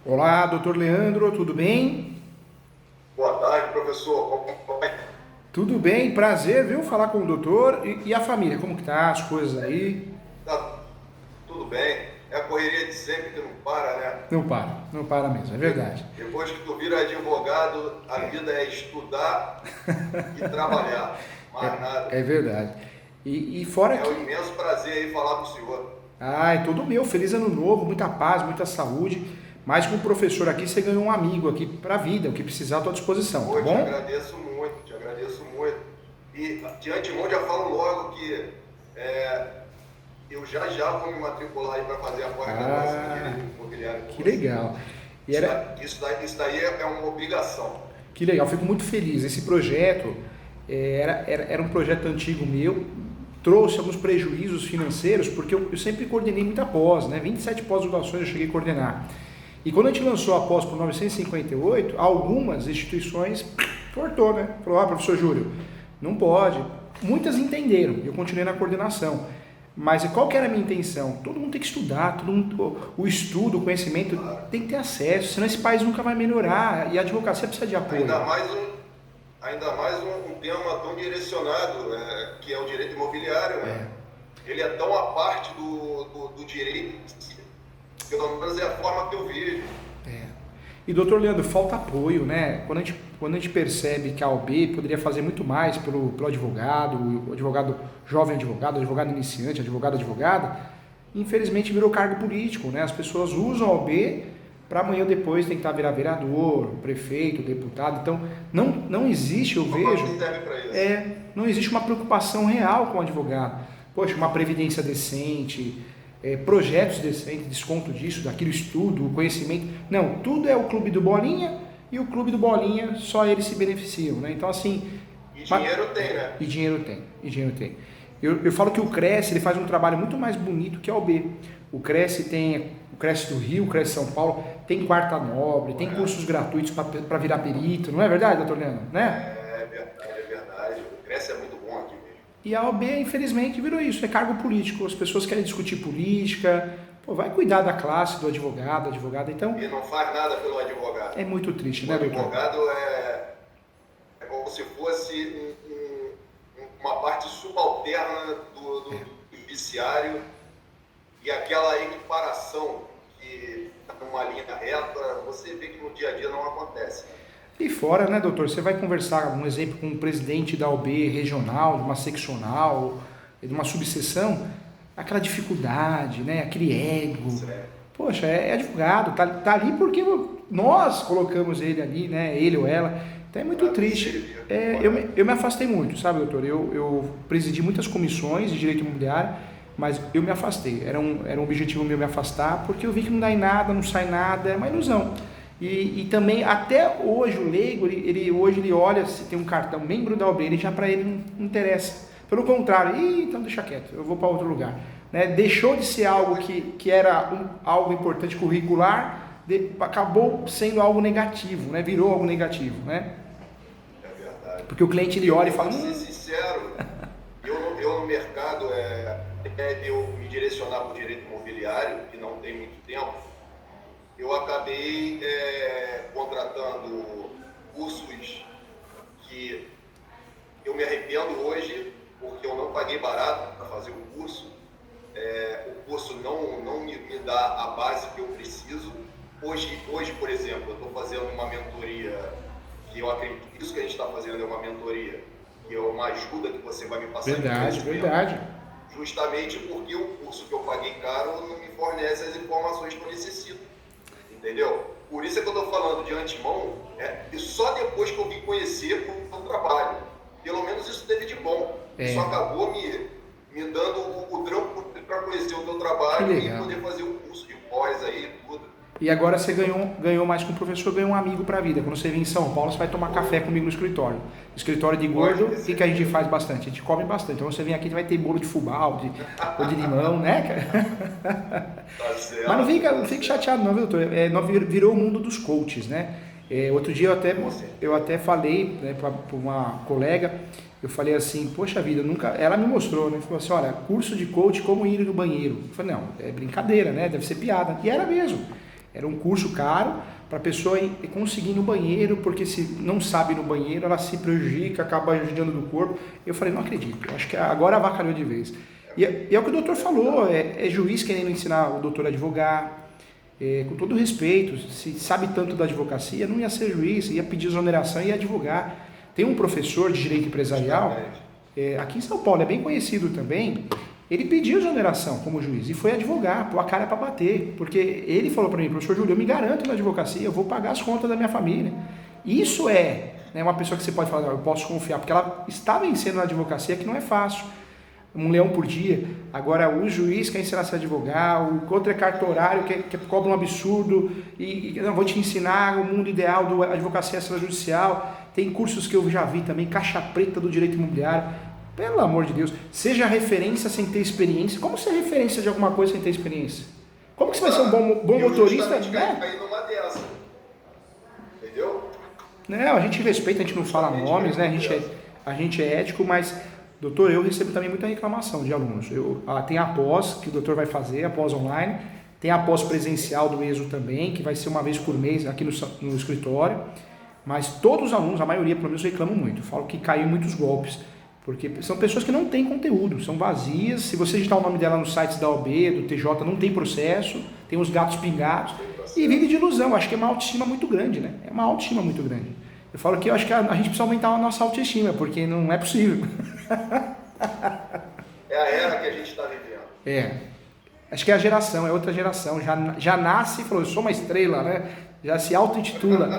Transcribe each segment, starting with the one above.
Olá, doutor Leandro, tudo bem? Boa tarde, professor. Como vai? Tudo bem, prazer, viu, falar com o doutor e a família, como que tá as coisas aí? Tá tudo bem? É a correria de sempre que não para, né? Não para mesmo, é verdade. Depois que tu vira advogado, a vida é estudar e trabalhar. Mais É nada. verdade. E fora É um que, imenso prazer aí falar com o senhor. é todo meu, feliz ano novo, muita paz, muita saúde, mas com o professor aqui, você ganhou um amigo aqui pra vida, o que precisar, à tua disposição, tá Pô, te bom? agradeço muito, te agradeço muito. E de antemão já falo logo que é, eu já vou me matricular aí para fazer a pós-graduação em Ah, Direito Imobiliário com que você. legal. E era, Isso daí é uma obrigação. Que legal, fico muito feliz. Esse projeto era um projeto antigo meu, trouxe alguns prejuízos financeiros, porque eu sempre coordenei muita pós, né? 27 pós-graduações eu cheguei a coordenar. E quando a gente lançou a pós por 958, algumas instituições cortou, né? Falou, professor Júlio, não pode. Muitas entenderam, eu continuei na coordenação. Mas qual que era a minha intenção? Todo mundo tem que estudar, todo mundo, o estudo, o conhecimento tem que ter acesso, senão esse país nunca vai melhorar e a advocacia precisa de apoio. Ainda mais um tema tão direcionado, que é o direito imobiliário, né? É, Ele é tão à parte do direito, que, pelo menos é a forma que eu vejo. é. E doutor Leandro, falta apoio, né? Quando a gente percebe que a OAB poderia fazer muito mais pelo advogado, o advogado jovem advogado, advogado iniciante, advogada, infelizmente virou cargo político, né? As pessoas usam a OAB para amanhã ou depois tentar virar vereador, prefeito, deputado. Então, não existe, eu Só para vejo, mim serve para isso. não existe uma preocupação real com o advogado. Poxa, uma previdência decente, projetos decentes, desconto disso, daquilo, estudo, conhecimento. Não, tudo é o clube do Bolinha e o clube do Bolinha, só eles se beneficiam, né? Então, assim, E dinheiro tem, né? e dinheiro tem. Eu falo que o Cresce ele faz um trabalho muito mais bonito que a OB. O Cresce do Rio, o Cresce São Paulo, tem quarta nobre, tem cursos gratuitos para virar perito, não é verdade, doutor Leandro? Né? É verdade, é verdade. O Cresce é muito bom aqui mesmo. E a OB, infelizmente, virou isso, é cargo político. As pessoas querem discutir política, pô, vai cuidar da classe do advogado, advogada. Então, E não faz nada pelo advogado. é muito triste, O né, doutor? advogado é como se fosse uma parte subalterna do judiciário, e aquela equiparação que está numa linha reta, você vê que no dia a dia não acontece. E fora, né, doutor, você vai conversar, um exemplo, com o presidente da OB regional, de uma seccional, de uma subseção, aquela dificuldade, né, aquele ego. Sério. Poxa, é advogado, tá ali porque nós colocamos ele ali, né, ele ou ela. Então é muito triste. Eu me afastei muito, sabe, doutor? Eu presidi muitas comissões de direito imobiliário, mas eu me afastei. Era um objetivo meu me afastar, porque eu vi que não dá em nada, não sai nada, é uma ilusão. E também, até hoje, o leigo, hoje ele olha se tem um cartão membro da OAB, ele já para ele não interessa. Pelo contrário, então deixa quieto, eu vou para outro lugar. Né? Deixou de ser algo que era algo importante curricular, acabou sendo algo negativo, né? Virou algo negativo. Né? É verdade. Porque o cliente ele olha e Eu fala, vou ser sincero, eu no mercado, eu me direcionar para o direito imobiliário, que não tem muito tempo, eu acabei contratando cursos que eu me arrependo hoje, porque eu não paguei barato para fazer o curso. O curso não me dá a base que eu preciso. Hoje, por exemplo, eu estou fazendo uma mentoria, que eu acredito que isso que a gente está fazendo é uma mentoria, que é uma ajuda que você vai me passar em verdade, conhecimento, verdade. justamente porque o curso que eu paguei caro não me fornece as informações que eu necessito, entendeu? Por isso é que eu estou falando de antemão, e só depois que eu vim conhecer o meu trabalho. Pelo menos isso teve de bom. Isso acabou me dando o trampo para conhecer o meu Que trabalho e legal. poder fazer o curso de pós aí, tudo. E agora você ganhou mais com o professor, ganhou um amigo para a vida. Quando você vir em São Paulo, você vai tomar café comigo no escritório. Escritório de gordo, o que a gente faz bastante? A gente come bastante. Então você vem aqui, vai ter bolo de fubá ou de limão, né, cara? Tá certo, Mas tá não fique certo. chateado não, viu, doutor? Virou o mundo dos coaches, né? Outro dia Com certeza. eu até falei, né, para uma colega, eu falei assim, poxa vida, ela me mostrou, né? Falou assim, olha, curso de coach, como ir no banheiro. Eu falei, não, é brincadeira, né? Deve ser piada. E era mesmo. Era um curso caro para a pessoa conseguir ir no banheiro, porque se não sabe ir no banheiro, ela se prejudica, acaba judiando do corpo. Eu falei, não acredito, eu acho que agora avacalhou de vez. E é o que o doutor falou, é juiz querendo ensinar o doutor a advogar, com todo respeito, se sabe tanto da advocacia, não ia ser juiz, ia pedir exoneração e ia advogar. Tem um professor de direito empresarial, aqui em São Paulo, é bem conhecido também, ele pediu exoneração como juiz e foi advogar, pôr a cara para bater, porque ele falou para mim, professor Júlio, eu me garanto na advocacia, eu vou pagar as contas da minha família. Isso uma pessoa que você pode falar, eu posso confiar, porque ela está vencendo na advocacia, que não é fácil. Um leão por dia. Agora o juiz quer ensinar a se advogar, o contra-cartorário que cobra um absurdo e não, vou te ensinar o mundo ideal da advocacia extrajudicial. Tem cursos que eu já vi também, caixa preta do direito imobiliário. Pelo amor de Deus, seja referência sem ter experiência. Como ser referência de alguma coisa sem ter experiência? Como que você vai ser um bom motorista? Cair numa dessa. Entendeu? Não, a gente respeita, a gente não fala nomes, né? A gente é ético, mas, doutor, eu recebo também muita reclamação de alunos. Tem a pós que o doutor vai fazer, a pós online, tem a pós presencial do ESO também, que vai ser uma vez por mês aqui no escritório, mas todos os alunos, a maioria pelo menos, reclamam muito. Falam que caiu muitos golpes, porque são pessoas que não têm conteúdo, são vazias. Se você digitar o nome dela nos sites da OAB, do TJ, não tem processo, tem os gatos pingados e vive de ilusão. Acho que é uma autoestima muito grande, né? É uma autoestima muito grande. Eu falo que eu acho que a gente precisa aumentar a nossa autoestima, porque não é possível. É a era que a gente está vivendo. Acho que é a geração, é outra geração. Já nasce e falou, eu sou uma estrela, né? Já se auto-intitula.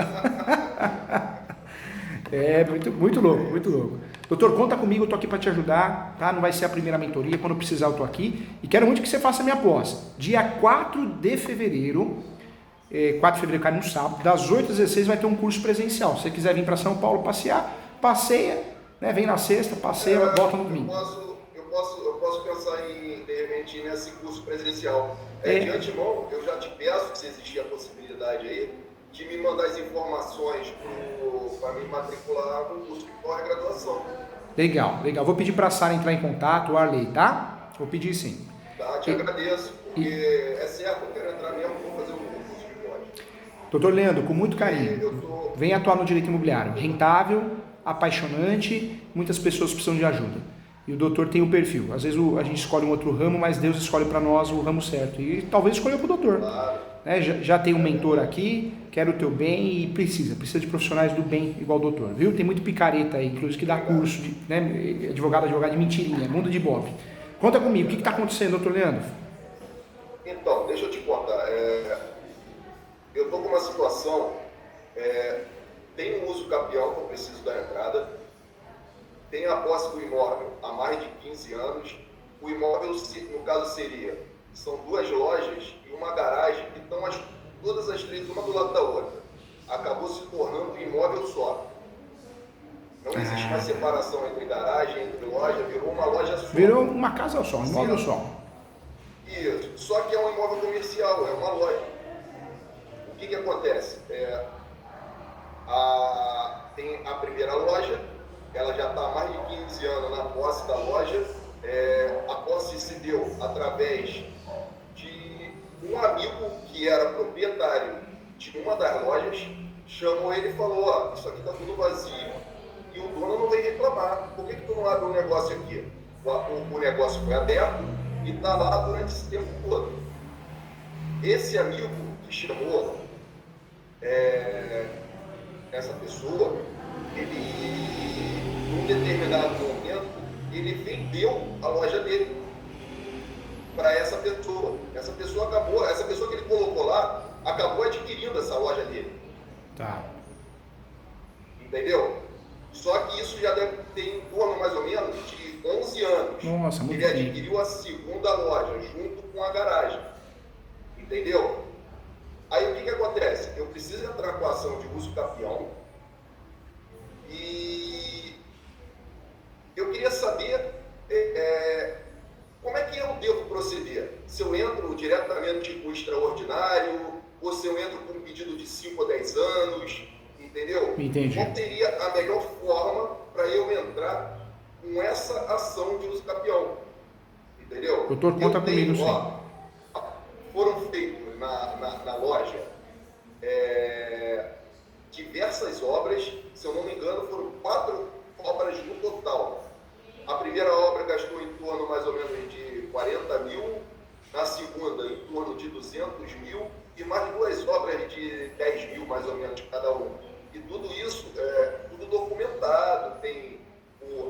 Muito louco, muito louco. Doutor, conta comigo, eu estou aqui para te ajudar, tá? Não vai ser a primeira mentoria, quando eu precisar eu estou aqui. E quero muito que você faça a minha pós. Dia 4 de fevereiro, 4 de fevereiro cai no sábado, das 8 às 16 vai ter um curso presencial. Se você quiser vir para São Paulo passear, passeia, né? Vem na sexta, passeia, volta no domingo. Eu posso pensar em, de repente, nesse curso presencial. De antemão, eu já te peço, se existir a possibilidade aí, de me mandar as informações para me matricular no curso de pós-graduação. Legal. Vou pedir para a Sara entrar em contato, o Arley, tá? Vou pedir sim. Tá, te agradeço, porque é certo, eu quero entrar mesmo, vou fazer um curso de pós. Doutor Leandro, com muito carinho, vem atuar no direito imobiliário. Rentável, apaixonante, muitas pessoas precisam de ajuda. E o doutor tem o perfil. Às vezes a gente escolhe um outro ramo, mas Deus escolhe para nós o ramo certo. E talvez escolha para o doutor. Claro. Né? Já tem um mentor aqui, quer o teu bem e precisa de profissionais do bem igual o doutor, viu? Tem muito picareta aí, inclusive que dá curso, advogado de mentirinha, mundo de bob. Conta comigo, o que está acontecendo, doutor Leandro? Então, deixa eu te contar. Eu estou com uma situação, tem um uso capião que eu preciso da entrada, tem a posse do imóvel há mais de 15 anos, o imóvel, no caso são 2 lojas e uma garagem que estão todas as 3 uma do lado da outra. Acabou se tornando um imóvel só. Não existe mais separação entre garagem, entre loja, virou uma loja só. Virou uma casa só, um imóvel só. Isso, só que é um imóvel comercial, é uma loja. O que acontece? Tem a primeira loja, ela já está há mais de 15 anos na posse da loja. A posse se deu através de um amigo que era proprietário de uma das lojas, chamou ele e falou, isso aqui está tudo vazio e o dono não veio reclamar, por que tu não abre um negócio aqui? O negócio foi aberto e está lá durante esse tempo todo. Esse amigo que chamou essa pessoa, ele, num determinado momento, ele vendeu a loja dele para essa pessoa. Essa pessoa que ele colocou lá, acabou adquirindo essa loja dele. Tá. Entendeu? Só que isso já deve ter em torno, mais ou menos, de 11 anos. Nossa, muito ele bem. adquiriu a segunda loja, junto com a garagem. Entendeu? Aí o que acontece? Eu preciso entrar com a ação de uso capião e eu queria saber como é que eu devo proceder. Se eu entro diretamente com o extraordinário ou se eu entro com um pedido de 5 a 10 anos, entendeu? Entendi. Qual seria a melhor forma para eu entrar com essa ação de uso capião? Entendeu? Doutor, conta comigo, sim. Foram feitos na loja diversas obras, se eu não me engano, foram 4 obras no total. A primeira obra gastou em torno mais ou menos de 40 mil, na segunda em torno de 200 mil e mais 2 obras de 10 mil mais ou menos cada uma. E tudo isso tudo documentado, tem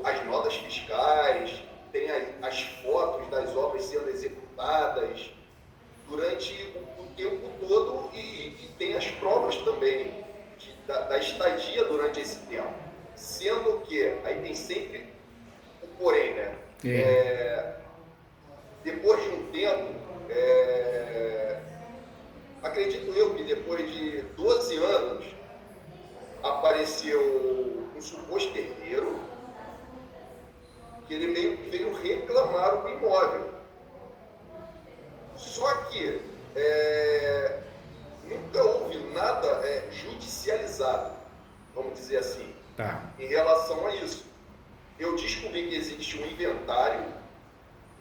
as notas fiscais, tem as fotos das obras sendo executadas durante o tempo todo e tem as provas também da estadia durante esse tempo. Sendo que, aí tem sempre o porém, né? Depois de um tempo, acredito eu que depois de 12 anos, apareceu um suposto herdeiro que ele veio reclamar o imóvel. Só que nunca houve nada judicializado, vamos dizer assim, em relação a isso. Eu descobri que existe um inventário,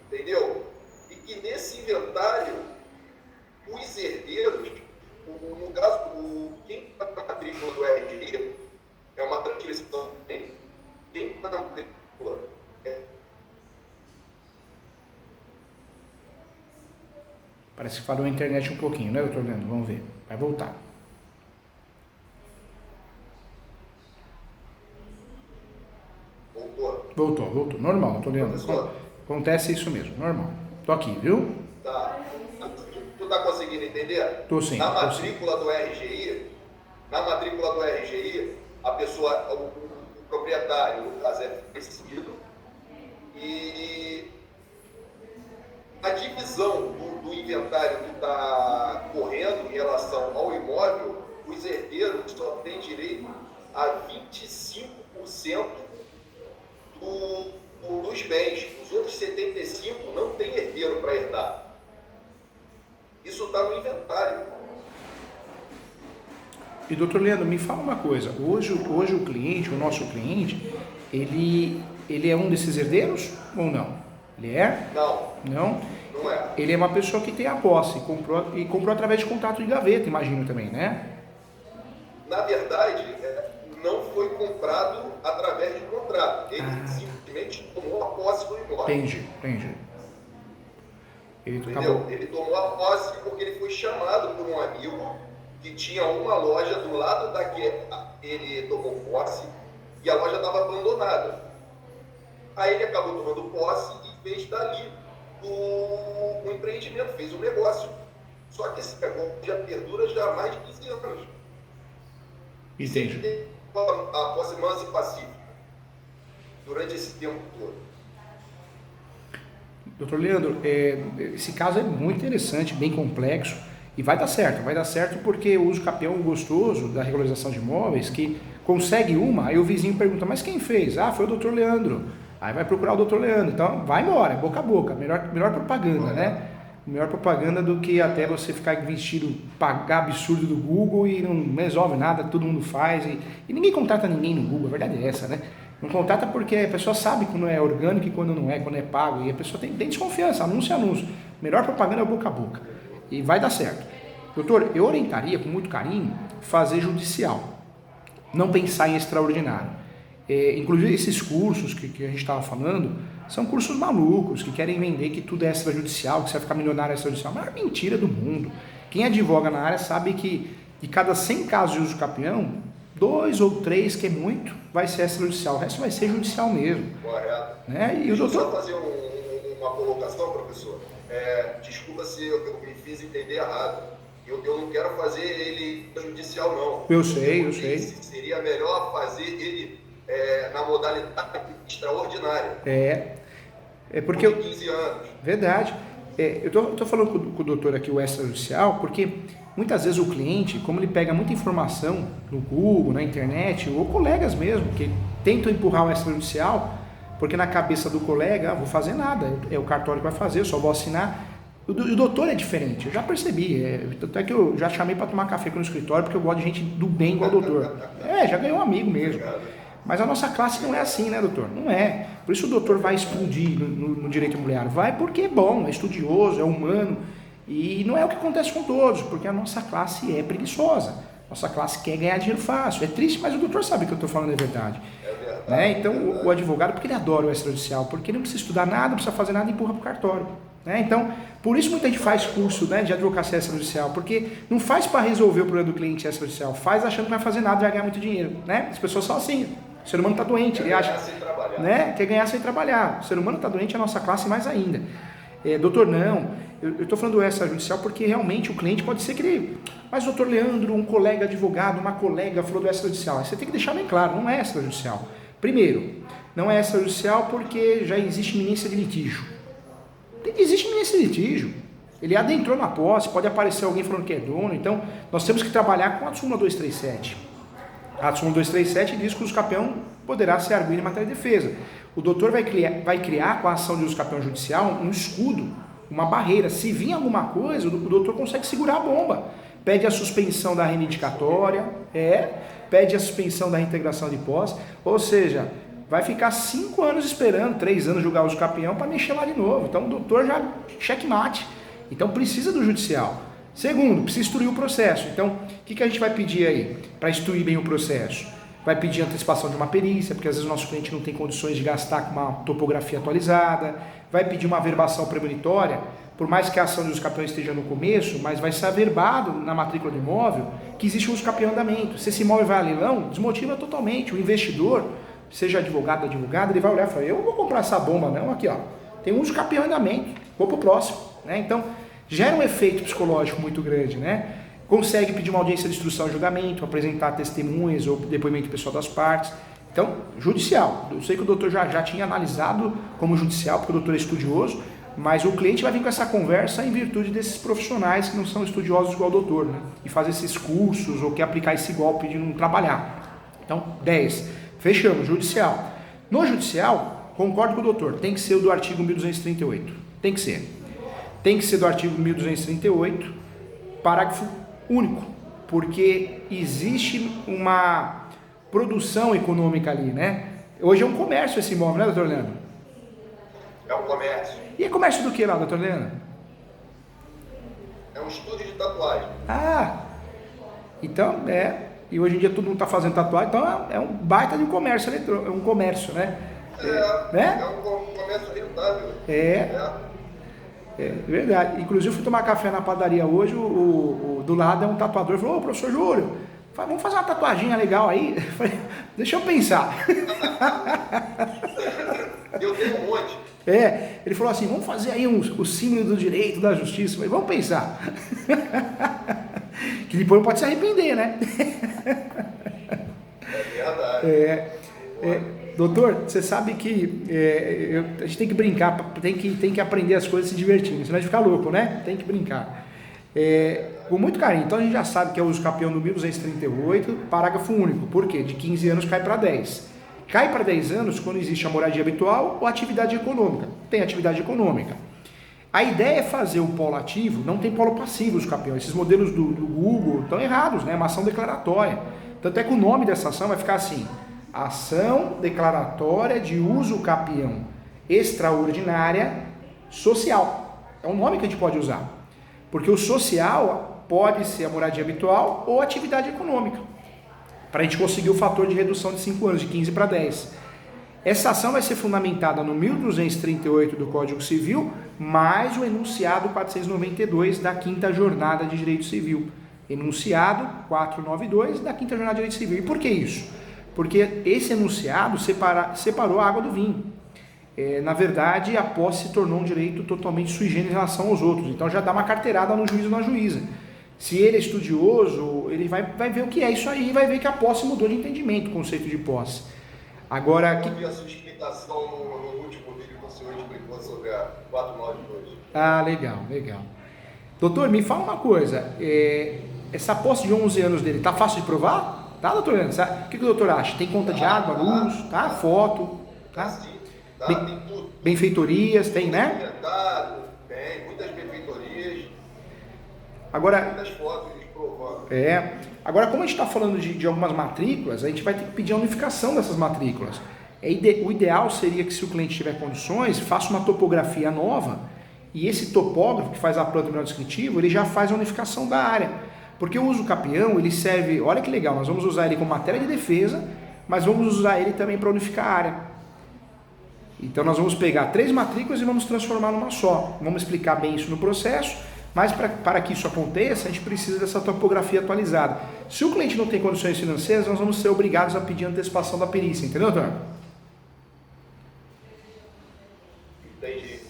entendeu? E que nesse inventário, os herdeiros, no caso, quem está na matrícula do RG, é uma transcrição também, quem está na matrícula Parece que falou a internet um pouquinho, né, doutor Leandro? Vamos ver. Vai voltar. Voltou. Normal, doutor Leandro. Acontece isso mesmo, normal. Tô aqui, viu? Tá. Tu tá conseguindo entender? Tô sim. Na matrícula do RGI, a pessoa, o proprietário, no caso, é falecido, e a divisão do inventário que está correndo em relação ao imóvel, os herdeiros só têm direito a 25% dos bens. Os outros 75% não tem herdeiro para herdar. Isso está no inventário. E doutor Leandro, me fala uma coisa. Hoje o cliente, o nosso cliente, ele é um desses herdeiros ou não? Ele é? Não é. Ele é uma pessoa que tem a posse, comprou através de contrato de gaveta, imagino também, né? Na verdade, não foi comprado através de contrato. Ele simplesmente tomou a posse do imóvel. Entendi. Ele tomou a posse porque ele foi chamado por um amigo que tinha uma loja do lado da que ele tomou posse e a loja estava abandonada. Aí ele acabou tomando posse e fez dali o empreendimento, fez um negócio. Só que esse negócio já perdura já há mais de 15 anos. Entendi. A posse mansa e pacífica durante esse tempo todo. Doutor Leandro, esse caso é muito interessante, bem complexo, e vai dar certo porque eu uso capião gostoso da regularização de imóveis, que consegue aí o vizinho pergunta, mas quem fez? Foi o doutor Leandro. Aí vai procurar o doutor Leandro, então vai embora, boca a boca, melhor propaganda, né? Melhor propaganda do que até você ficar investido, pagar absurdo do Google e não resolve nada, todo mundo faz, e ninguém contrata ninguém no Google, a verdade é essa, né? Não contrata porque a pessoa sabe quando é orgânico e quando não é, quando é pago, e a pessoa tem desconfiança, anúncio. Melhor propaganda é boca a boca, e vai dar certo. Doutor, eu orientaria com muito carinho fazer judicial, não pensar em extraordinário. Inclusive esses cursos que a gente estava falando, são cursos malucos, que querem vender que tudo é extrajudicial, que você vai ficar milionário extrajudicial. A maior mentira do mundo. Quem advoga na área sabe que de cada 100 casos de uso capião, 2 ou 3, que é muito, vai ser extrajudicial. O resto vai ser judicial mesmo. Correto. Né? E o doutor... Só fazer uma colocação, professor. Desculpa se eu me fiz entender errado. Eu não quero fazer ele judicial, não. Eu sei. Seria melhor fazer ele na modalidade extraordinária. Porque... Por 15 anos. Verdade. Eu estou falando com o doutor aqui, o extrajudicial, porque muitas vezes o cliente, como ele pega muita informação no Google, na internet, ou colegas mesmo, que tentam empurrar o extrajudicial, porque na cabeça do colega, vou fazer nada, é o cartório que vai fazer, eu só vou assinar. O doutor é diferente, eu já percebi, até que eu já chamei para tomar café aqui no escritório, porque eu gosto de gente do bem igual o doutor. Já ganhou um amigo mesmo. Mas a nossa classe não é assim, né, doutor? Não é. Por isso o doutor vai explodir no direito imobiliário. Vai porque é bom, é estudioso, é humano. E não é o que acontece com todos, porque a nossa classe é preguiçosa. Nossa classe quer ganhar dinheiro fácil. É triste, mas o doutor sabe que eu estou falando é verdade. Né? Então, o advogado, porque ele adora o extrajudicial, porque ele não precisa estudar nada, não precisa fazer nada e empurra para o cartório. Né? Então, por isso muita gente faz curso, né, de advocacia extrajudicial, porque não faz para resolver o problema do cliente extrajudicial, faz achando que não vai fazer nada e vai ganhar muito dinheiro. Né? As pessoas são assim. O ser humano está doente, ele acha, né, quer ganhar sem trabalhar. O ser humano está doente, a nossa classe mais ainda. Doutor, não, eu estou falando do extrajudicial porque realmente o cliente pode ser que ele... Mas, doutor Leandro, um colega advogado, uma colega falou do extrajudicial. Você tem que deixar bem claro, não é extrajudicial. Primeiro, não é extrajudicial porque já existe iminência de litígio. Existe iminência de litígio. Ele adentrou na posse, pode aparecer alguém falando que é dono. Então, nós temos que trabalhar com a súmula 237. A súmula 237 diz que o usucapião poderá ser arguido em matéria de defesa. O doutor vai criar com a ação de usucapião judicial um escudo, uma barreira. Se vir alguma coisa, o doutor consegue segurar a bomba. Pede a suspensão da reivindicatória, pede a suspensão da reintegração de posse, ou seja, vai ficar 5 anos esperando, 3 anos julgar o usucapião para mexer lá de novo. Então o doutor já checkmate. Então precisa do judicial. Segundo, precisa instruir o processo. Então, o que a gente vai pedir aí para instruir bem o processo? Vai pedir antecipação de uma perícia, porque às vezes o nosso cliente não tem condições de gastar com uma topografia atualizada. Vai pedir uma averbação premonitória, por mais que a ação de usucapião esteja no começo, mas vai ser averbado na matrícula do imóvel que existe um usucapião em andamento. Se esse imóvel vai a leilão, desmotiva totalmente. O investidor, seja advogado ou advogada, ele vai olhar e falar, eu não vou comprar essa bomba não, aqui ó, tem um usucapião em andamento, vou pro próximo. Né? Então, gera um efeito psicológico muito grande, né? Consegue pedir uma audiência de instrução e julgamento, apresentar testemunhas ou depoimento pessoal das partes. Então, judicial. Eu sei que o doutor já tinha analisado como judicial, porque o doutor é estudioso, mas o cliente vai vir com essa conversa em virtude desses profissionais que não são estudiosos igual o doutor, né? E fazer esses cursos ou quer aplicar esse golpe de não trabalhar. Então, 10. Fechamos, judicial. No judicial, concordo com o doutor, tem que ser o do artigo 1238. Tem que ser. Tem que ser do artigo 1238, parágrafo único, porque existe uma produção econômica ali, né? Hoje é um comércio esse imóvel, né, doutor Leandro? É um comércio. E é comércio do que lá, doutor Leandro? É um estúdio de tatuagem. Ah, então e hoje em dia todo mundo está fazendo tatuagem, então é um baita de um comércio eletrônico, é um comércio, né? Né? É um comércio rentável. É verdade. Inclusive, eu fui tomar café na padaria hoje, o do lado é um tatuador, falou, ô, professor Júlio, vamos fazer uma tatuaginha legal aí? Eu falei, deixa eu pensar. Eu tenho um monte. Ele falou assim, vamos fazer aí o símbolo do direito, da justiça. Eu falei, vamos pensar. Que depois não pode se arrepender, né? É verdade. Doutor, você sabe que a gente tem que brincar, tem que aprender as coisas se divertindo, senão a gente fica louco, né? Tem que brincar. Com muito carinho. Então a gente já sabe que é o usucapião no 1238, parágrafo único. Por quê? De 15 anos cai para 10. Cai para 10 anos quando existe a moradia habitual ou atividade econômica. Tem atividade econômica. A ideia é fazer o polo ativo, não tem polo passivo usucapião. Esses modelos do Google estão errados, né? É uma ação declaratória. Tanto é que o nome dessa ação vai ficar assim: ação declaratória de usucapião extraordinária social. É um nome que a gente pode usar. Porque o social pode ser a moradia habitual ou atividade econômica. Para a gente conseguir o fator de redução de 5 anos, de 15 para 10. Essa ação vai ser fundamentada no 1238 do Código Civil, mais o enunciado 492 da 5ª Jornada de Direito Civil. Enunciado 492 da 5ª Jornada de Direito Civil. E por que isso? Porque esse enunciado separou a água do vinho. Na verdade, a posse se tornou um direito totalmente sui generis em relação aos outros. Então já dá uma carteirada no juiz ou na juíza. Se ele é estudioso, ele vai ver o que é isso aí e vai ver que a posse mudou de entendimento, o conceito de posse. Agora, eu vi a sua explicação no último vídeo que o senhor explicou sobre a 492. Ah, legal. Doutor, me fala uma coisa. Essa posse de 11 anos dele, tá fácil de provar? Tá, doutor Leandro? O que o doutor acha? Tem conta de água, luz, tá? Foto, tá? Sim, tá, tem tudo. Benfeitorias, tem, né? Tem, muitas benfeitorias. Agora, muitas fotos provando. Agora, como a gente está falando de algumas matrículas, a gente vai ter que pedir a unificação dessas matrículas. O ideal seria que, se o cliente tiver condições, faça uma topografia nova E esse topógrafo que faz a planta do mineral descritivo, ele já faz a unificação da área. Porque o uso capião, ele serve, olha que legal, nós vamos usar ele como matéria de defesa, mas vamos usar ele também para unificar a área. Então nós vamos pegar 3 matrículas e vamos transformar numa só. Vamos explicar bem isso no processo, mas para que isso aconteça, a gente precisa dessa topografia atualizada. Se o cliente não tem condições financeiras, nós vamos ser obrigados a pedir antecipação da perícia, entendeu, doutor? Entendi.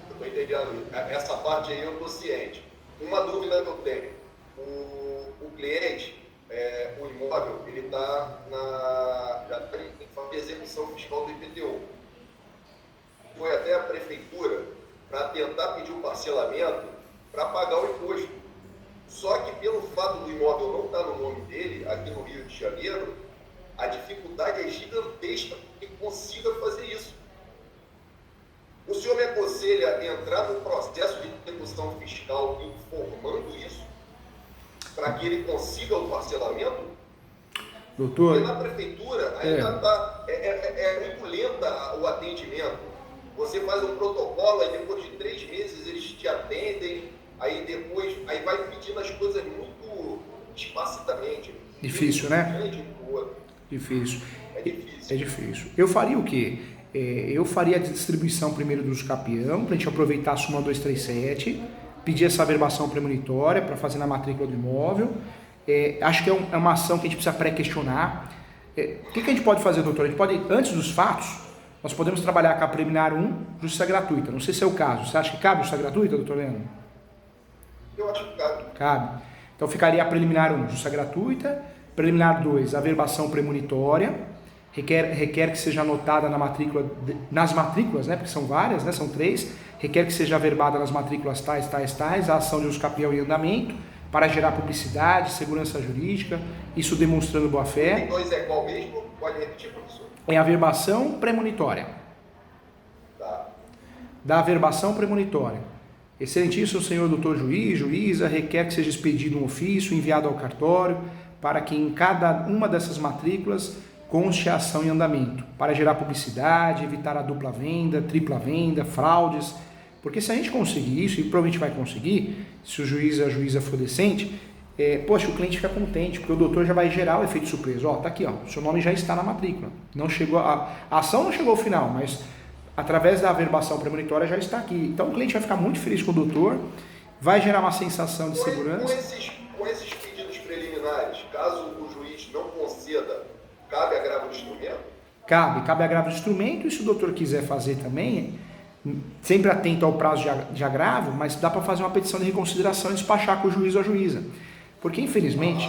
Eu estou entendendo. Essa parte aí eu estou ciente. Uma dúvida que eu tenho. O cliente, o imóvel, ele já tem que fazer execução fiscal do IPTU. Foi até a prefeitura para tentar pedir o parcelamento para pagar o imposto. Só que pelo fato do imóvel não estar no nome dele, aqui no Rio de Janeiro, a dificuldade é gigantesca que consiga fazer isso. O senhor me aconselha entrar no processo de execução fiscal informando isso, para que ele consiga o parcelamento? Doutor, porque na prefeitura ainda é muito lenta o atendimento. Você faz um protocolo, aí depois de 3 meses eles te atendem, aí vai pedindo as coisas muito espacitamente. Difícil, né? Difícil. É difícil. Eu faria o quê? Eu faria a distribuição primeiro do uso capião, para a gente aproveitar a súmula 237, pedir essa averbação premonitória para fazer na matrícula do imóvel. Acho que é uma ação que a gente precisa pré-questionar. O que a gente pode fazer, doutor? A gente pode, antes dos fatos, nós podemos trabalhar com a preliminar 1, justiça gratuita. Não sei se é o caso. Você acha que cabe justiça gratuita, doutor Leandro? Eu acho que cabe. Cabe. Então ficaria a preliminar 1, justiça gratuita. Preliminar 2, averbação premonitória. Requer que seja anotada nas matrículas, né? Porque são várias, né? São 3. Requer que seja averbada nas matrículas tais, a ação de uso capião em andamento, para gerar publicidade, segurança jurídica, isso demonstrando boa-fé. O 2 é qual mesmo? Pode repetir, professor? É a averbação premonitória. Tá. Da averbação premonitória. Excelentíssimo senhor doutor juiz, juíza, requer que seja expedido um ofício enviado ao cartório para que em cada uma dessas matrículas conste a ação em andamento, para gerar publicidade, evitar a dupla venda, tripla venda, fraudes. Porque se a gente conseguir isso, e provavelmente vai conseguir, se o juiz e a juíza for decente, poxa, o cliente fica contente, porque o doutor já vai gerar o efeito surpresa. Ó, tá aqui, ó, o seu nome já está na matrícula. Não chegou a ação não chegou ao final, mas através da averbação premonitória já está aqui. Então o cliente vai ficar muito feliz com o doutor, vai gerar uma sensação de segurança. Com esses pedidos preliminares, caso o juiz não conceda, cabe agravo de instrumento? Cabe agravo de instrumento, e se o doutor quiser fazer também, sempre atento ao prazo de agravo, mas dá para fazer uma petição de reconsideração e despachar com o juiz ou a juíza. Porque, infelizmente,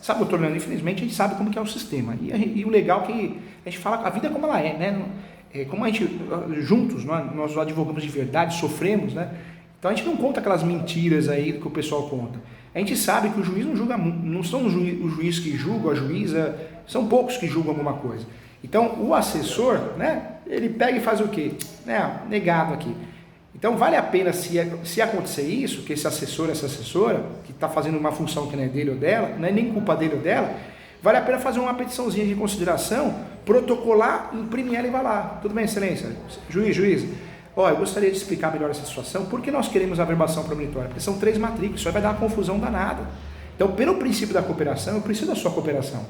sabe, doutor Leandro, infelizmente a gente sabe como que é o sistema. E o legal é que a gente fala a vida como ela é, né? Como a gente, juntos, nós advogamos de verdade, sofremos, né? Então a gente não conta aquelas mentiras aí que o pessoal conta. A gente sabe que o juiz não julga, não são o juiz que julga, a juíza, são poucos que julgam alguma coisa. Então o assessor, né? Ele pega e faz o quê? Negado aqui. Então vale a pena, se acontecer isso, que esse assessor, essa assessora, que está fazendo uma função que não é dele ou dela, não é nem culpa dele ou dela, vale a pena fazer uma petiçãozinha de consideração, protocolar, imprimir ela e vai lá. Tudo bem, excelência? Juiz, eu gostaria de explicar melhor essa situação. Por que nós queremos a averbação premonitória? Porque são 3 matrículas, isso aí vai dar uma confusão danada. Então, pelo princípio da cooperação, eu preciso da sua cooperação.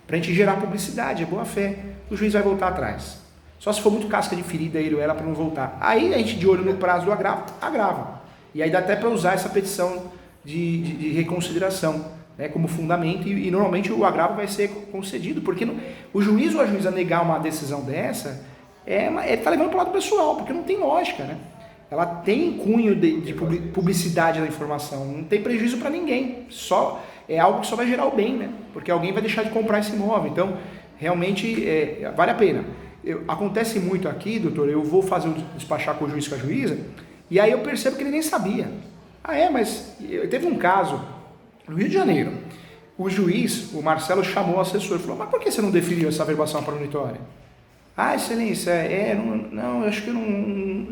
Para a gente gerar publicidade, é boa fé. O juiz vai voltar atrás. Só se for muito casca de ferida ele ou ela para não voltar. Aí a gente, de olho no prazo do agrava. E aí dá até para usar essa petição de reconsideração, né, como fundamento, e normalmente o agravo vai ser concedido, porque o juiz ou a juíza negar uma decisão dessa, ele está levando para o lado pessoal, porque não tem lógica, né? Ela tem cunho de publicidade da informação, não tem prejuízo para ninguém, só é algo que só vai gerar o bem, né? Porque alguém vai deixar de comprar esse imóvel, então realmente vale a pena. Acontece muito aqui, doutor, eu vou fazer o despachar com o juiz e com a juíza, e aí eu percebo que ele nem sabia. Mas teve um caso no Rio de Janeiro, o juiz, o Marcelo, chamou o assessor e falou: mas por que você não definiu essa averbação premonitória? Excelência, eu acho que eu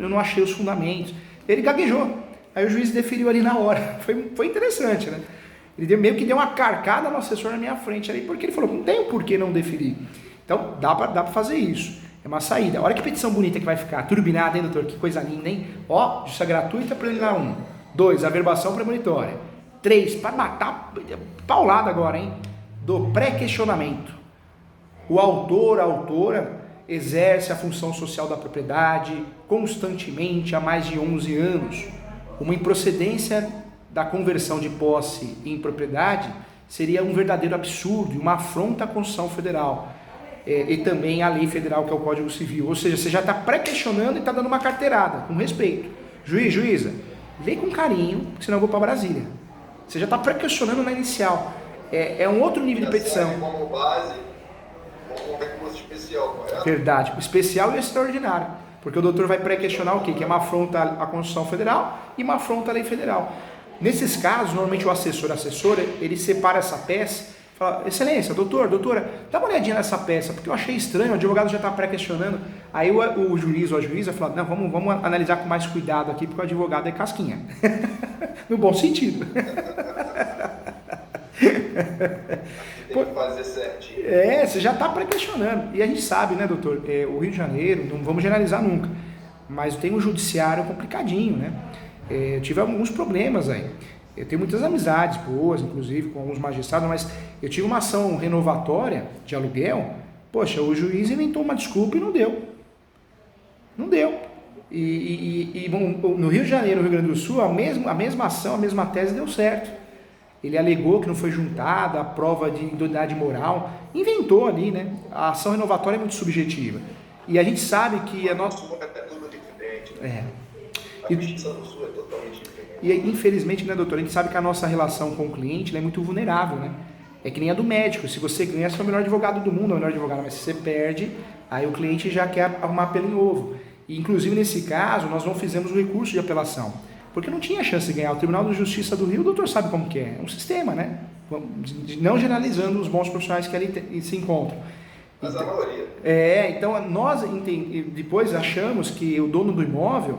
não achei os fundamentos. Ele gaguejou, aí o juiz deferiu ali na hora. Foi interessante, né? Ele meio que deu uma carcada no assessor na minha frente ali, porque ele falou: não tem o porquê não deferir. Então dá para fazer isso. É uma saída. Olha que petição bonita que vai ficar. Turbinada, hein, doutor? Que coisa linda, hein? Ó, justiça gratuita preliminar 1. 2, averbação premonitória. 3, para matar paulada agora, hein? Do pré-questionamento. O autor, a autora, exerce a função social da propriedade constantemente há mais de 11 anos. Uma improcedência da conversão de posse em propriedade seria um verdadeiro absurdo, uma afronta à Constituição Federal e também à lei federal, que é o Código Civil. Ou seja, você já está pré-questionando e está dando uma carteirada, com respeito. Juiz, juíza, vem com carinho, senão eu vou para Brasília. Você já está pré-questionando na inicial. É um outro nível de petição. Como base, como recurso especial, correto? Verdade, o especial e o extraordinário. Porque o doutor vai pré-questionar o quê? Que é uma afronta à Constituição Federal e uma afronta à lei federal. Nesses casos, normalmente o assessor, a assessora, ele separa essa peça, fala, excelência, doutor, doutora, dá uma olhadinha nessa peça, porque eu achei estranho, o advogado já está pré-questionando. Aí o juiz ou a juíza fala, não, vamos analisar com mais cuidado aqui, porque o advogado é casquinha. No bom sentido. Tem que fazer certinho. Você já está pré-questionando. E a gente sabe, né, doutor, o Rio de Janeiro, não vamos generalizar nunca, mas tem um judiciário complicadinho, né? Eu tive alguns problemas aí. Eu tenho muitas amizades boas, inclusive, com alguns magistrados, mas eu tive uma ação renovatória de aluguel. Poxa, o juiz inventou uma desculpa e não deu. Não deu. Bom, no Rio de Janeiro, no Rio Grande do Sul, a mesma ação, a mesma tese deu certo. Ele alegou que não foi juntada a prova de idoneidade moral. Inventou ali, né? A ação renovatória é muito subjetiva. E a gente sabe que a nossa... É tudo diferente, né? E, a justiça do Sul é totalmente diferente. E infelizmente, né, doutor, a gente sabe que a nossa relação com o cliente é muito vulnerável, né? É que nem a do médico. Se você ganha, você é o melhor advogado do mundo, é o melhor advogado, mas se você perde, aí o cliente já quer arrumar pelo em ovo. E, inclusive, nesse caso, nós não fizemos o recurso de apelação, porque não tinha chance de ganhar. O Tribunal de Justiça do Rio, o doutor sabe como que é. É um sistema, né? Não generalizando os bons profissionais que ali se encontram. Mas a maioria. Então nós depois achamos que o dono do imóvel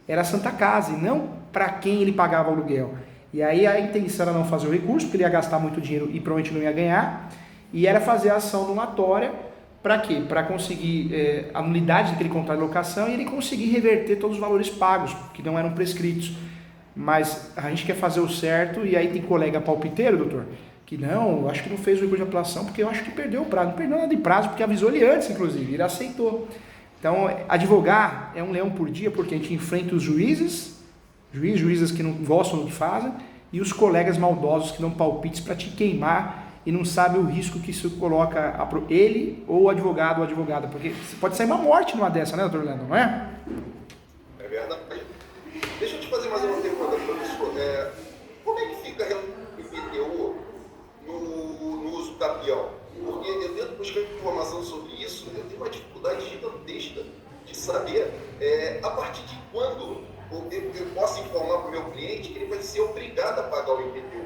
era a Santa Casa e não para quem ele pagava o aluguel. E aí a intenção era não fazer o recurso, porque ele ia gastar muito dinheiro e provavelmente não ia ganhar, e era fazer a ação donatória para quê? Para conseguir a nulidade daquele contrato de locação e ele conseguir reverter todos os valores pagos, que não eram prescritos. Mas a gente quer fazer o certo, e aí tem colega palpiteiro, doutor, que não, eu acho que não fez o recurso de apelação porque eu acho que perdeu o prazo. Não perdeu nada de prazo, porque avisou ele antes, inclusive, ele aceitou. Então, advogar é um leão por dia, porque a gente enfrenta os juízes que não gostam do que fazem, e os colegas maldosos que dão palpites para te queimar e não sabem o risco que isso coloca ele ou o advogado ou a advogada, porque pode sair uma morte numa dessa, né, doutor Leandro, não é? É verdade. Deixa eu te fazer mais uma pergunta, professor. Como é que fica o IPTU no uso capião? Porque eu tento buscar informação sobre isso, eu tenho uma dificuldade gigantesca de saber a partir de quando eu posso informar para o meu cliente que ele vai ser obrigado a pagar o IPTU.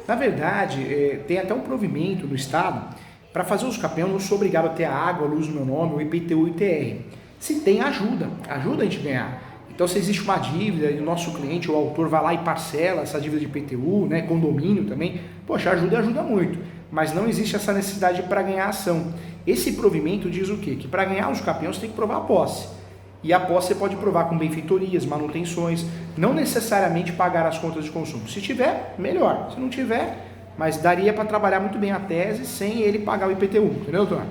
Na verdade, tem até um provimento do Estado para fazer uso capião. Eu não sou obrigado a ter a água, a luz no meu nome, o IPTU e o ITR. Se tem, ajuda a gente a ganhar. Então, se existe uma dívida e o nosso cliente, o autor, vai lá e parcela essa dívida de IPTU, né, condomínio também, poxa, ajuda muito. Mas não existe essa necessidade para ganhar a ação. Esse provimento diz o quê? Que para ganhar os capião você tem que provar a posse. E a posse você pode provar com benfeitorias, manutenções, não necessariamente pagar as contas de consumo. Se tiver, melhor. Se não tiver, mas daria para trabalhar muito bem a tese sem ele pagar o IPTU. Entendeu, doutor?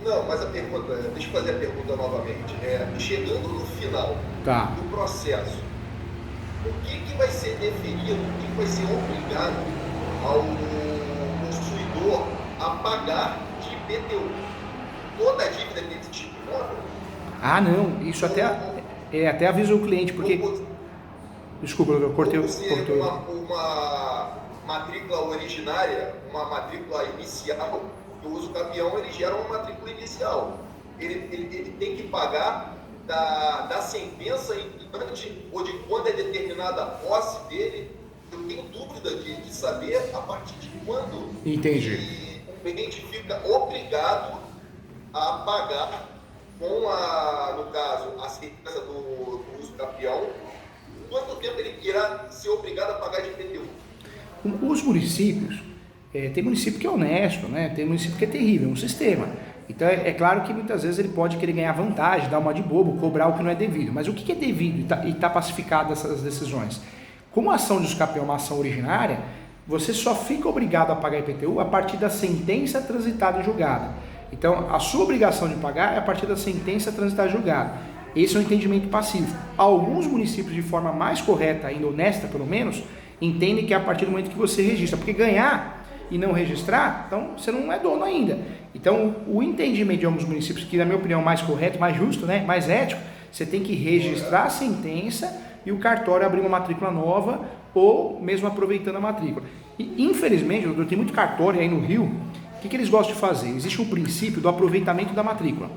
Não, mas a pergunta, deixa eu fazer a pergunta novamente. Chegando no final do processo, o que vai ser deferido, o que vai ser obrigado ao consumidor a pagar de IPTU? Toda a dívida desse tipo de imóvel? Não, isso até avisa o cliente, porque... Desculpa, eu cortei. Uma matrícula originária, uma matrícula inicial, do uso capião, ele gera uma matrícula inicial. Ele tem que pagar da sentença entrante ou de quando é determinada a posse dele. Eu tenho dúvida de saber a partir de quando o cliente fica obrigado a pagar no caso, a sentença do uso capião. Quanto tempo ele irá ser obrigado a pagar de IPTU? Os municípios, tem município que é honesto, né? Tem município que é terrível, é um sistema. Então é claro que muitas vezes ele pode querer ganhar vantagem, dar uma de bobo, cobrar o que não é devido. Mas o que é devido e está pacificado essas decisões? Como a ação de escape é uma ação originária, você só fica obrigado a pagar IPTU a partir da sentença transitada e julgada. Então a sua obrigação de pagar é a partir da sentença transitada e julgada. Esse é o entendimento passivo. Alguns municípios, de forma mais correta, ainda honesta pelo menos, entendem que é a partir do momento que você registra. Porque ganhar e não registrar, então você não é dono ainda. Então o entendimento de alguns municípios, que na minha opinião é mais correto, mais justo, né, mais ético, você tem que registrar a sentença e o cartório abrir uma matrícula nova ou mesmo aproveitando a matrícula. E infelizmente, doutor, tem muito cartório aí no Rio, o que eles gostam de fazer? Existe um princípio do aproveitamento da matrícula.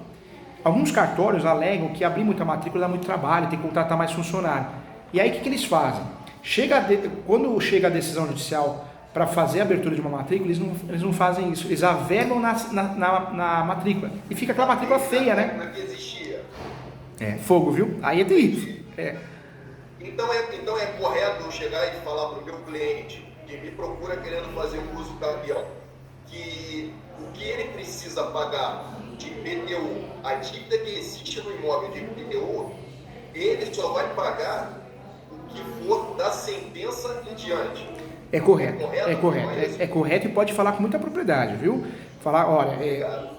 Alguns cartórios alegam que abrir muita matrícula dá muito trabalho, tem que contratar mais funcionário. E aí o que eles fazem? Quando chega a decisão judicial para fazer a abertura de uma matrícula, eles não fazem isso, eles avelam na matrícula. E fica aquela matrícula feia, né? Que existia. Fogo, viu? Aí é terrível. Então é correto eu chegar e falar para o meu cliente que me procura querendo fazer um uso cambial, que o que ele precisa pagar de IPTU, a dívida que existe no imóvel de IPTU, ele só vai pagar o que for da sentença em diante. É correto. É correto e pode falar com muita propriedade, viu? Falar, olha,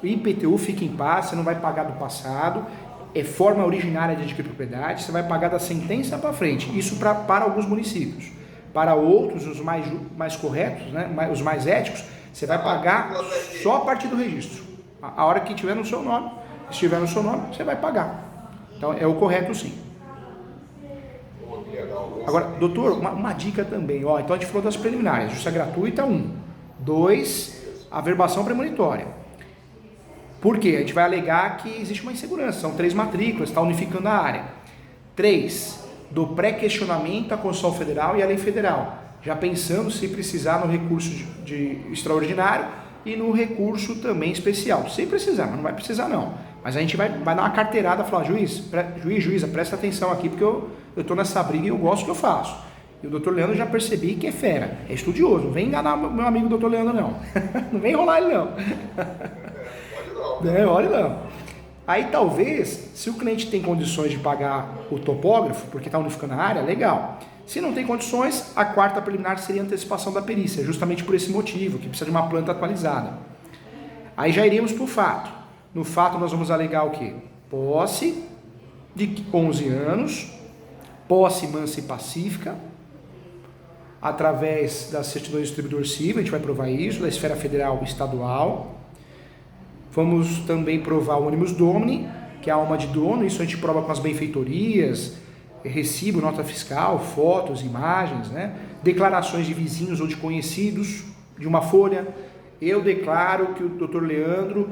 o IPTU fica em paz, você não vai pagar do passado, é forma originária de adquirir propriedade, você vai pagar da sentença para frente. Isso para alguns municípios. Para outros, os mais corretos, né, os mais éticos, você vai pagar só a partir do registro. A hora que tiver no seu nome, se estiver no seu nome, você vai pagar. Então é o correto sim. Agora, doutor, uma dica também, ó, então a gente falou das preliminares, justiça gratuita 1, 2, averbação premonitória. Por quê? A gente vai alegar que existe uma insegurança, são 3 matrículas, está unificando a área. 3, do pré-questionamento à Constituição Federal e à Lei Federal, já pensando se precisar no recurso de extraordinário e no recurso também especial, sem precisar, mas não vai precisar não. Mas a gente vai dar uma carteirada e falar, juíza, presta atenção aqui, porque eu estou nessa briga e eu gosto do que eu faço. E o doutor Leandro já percebi que é fera, é estudioso, não vem enganar meu amigo doutor Leandro não, não vem enrolar ele não. Olha não. Aí talvez, se o cliente tem condições de pagar o topógrafo, porque está unificando a área, legal. Se não tem condições, a 4ª preliminar seria a antecipação da perícia, justamente por esse motivo, que precisa de uma planta atualizada. Aí já iríamos para o fato. No fato nós vamos alegar o quê? Posse de 11 anos, posse mansa e pacífica, através das certidões do distribuidor civil, a gente vai provar isso, da esfera federal e estadual. Vamos também provar o animus domini, que é a alma de dono, isso a gente prova com as benfeitorias, recibo, nota fiscal, fotos, imagens, né? Declarações de vizinhos ou de conhecidos, de uma folha. Eu declaro que o doutor Leandro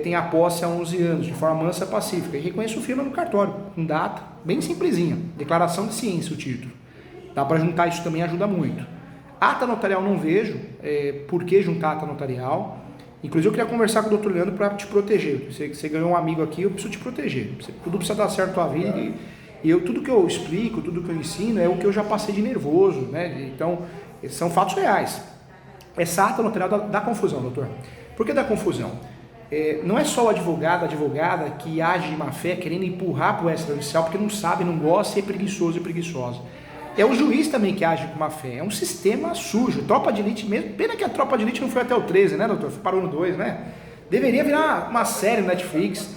tem a posse há 11 anos, de forma mansa e pacífica, e reconheço firma no cartório, com data, bem simplesinha, declaração de ciência o título. Dá para juntar, isso também ajuda muito. Ata notarial não vejo, por que juntar ata notarial? Inclusive eu queria conversar com o doutor Leandro para te proteger. Você ganhou um amigo aqui, eu preciso te proteger. Tudo precisa dar certo na tua vida e tudo que eu explico, tudo que eu ensino é o que eu já passei de nervoso, né? Então, são fatos reais. Essa ata notarial dá confusão, doutor. Por que dá confusão? Não é só o advogado, a advogada que age de má fé querendo empurrar para o extrajudicial porque não sabe, não gosta e é preguiçoso e preguiçosa. É o juiz também que age com má fé, é um sistema sujo, tropa de elite mesmo, pena que a tropa de elite não foi até o 13, né, doutor? Parou no 2, né? Deveria virar uma série no Netflix.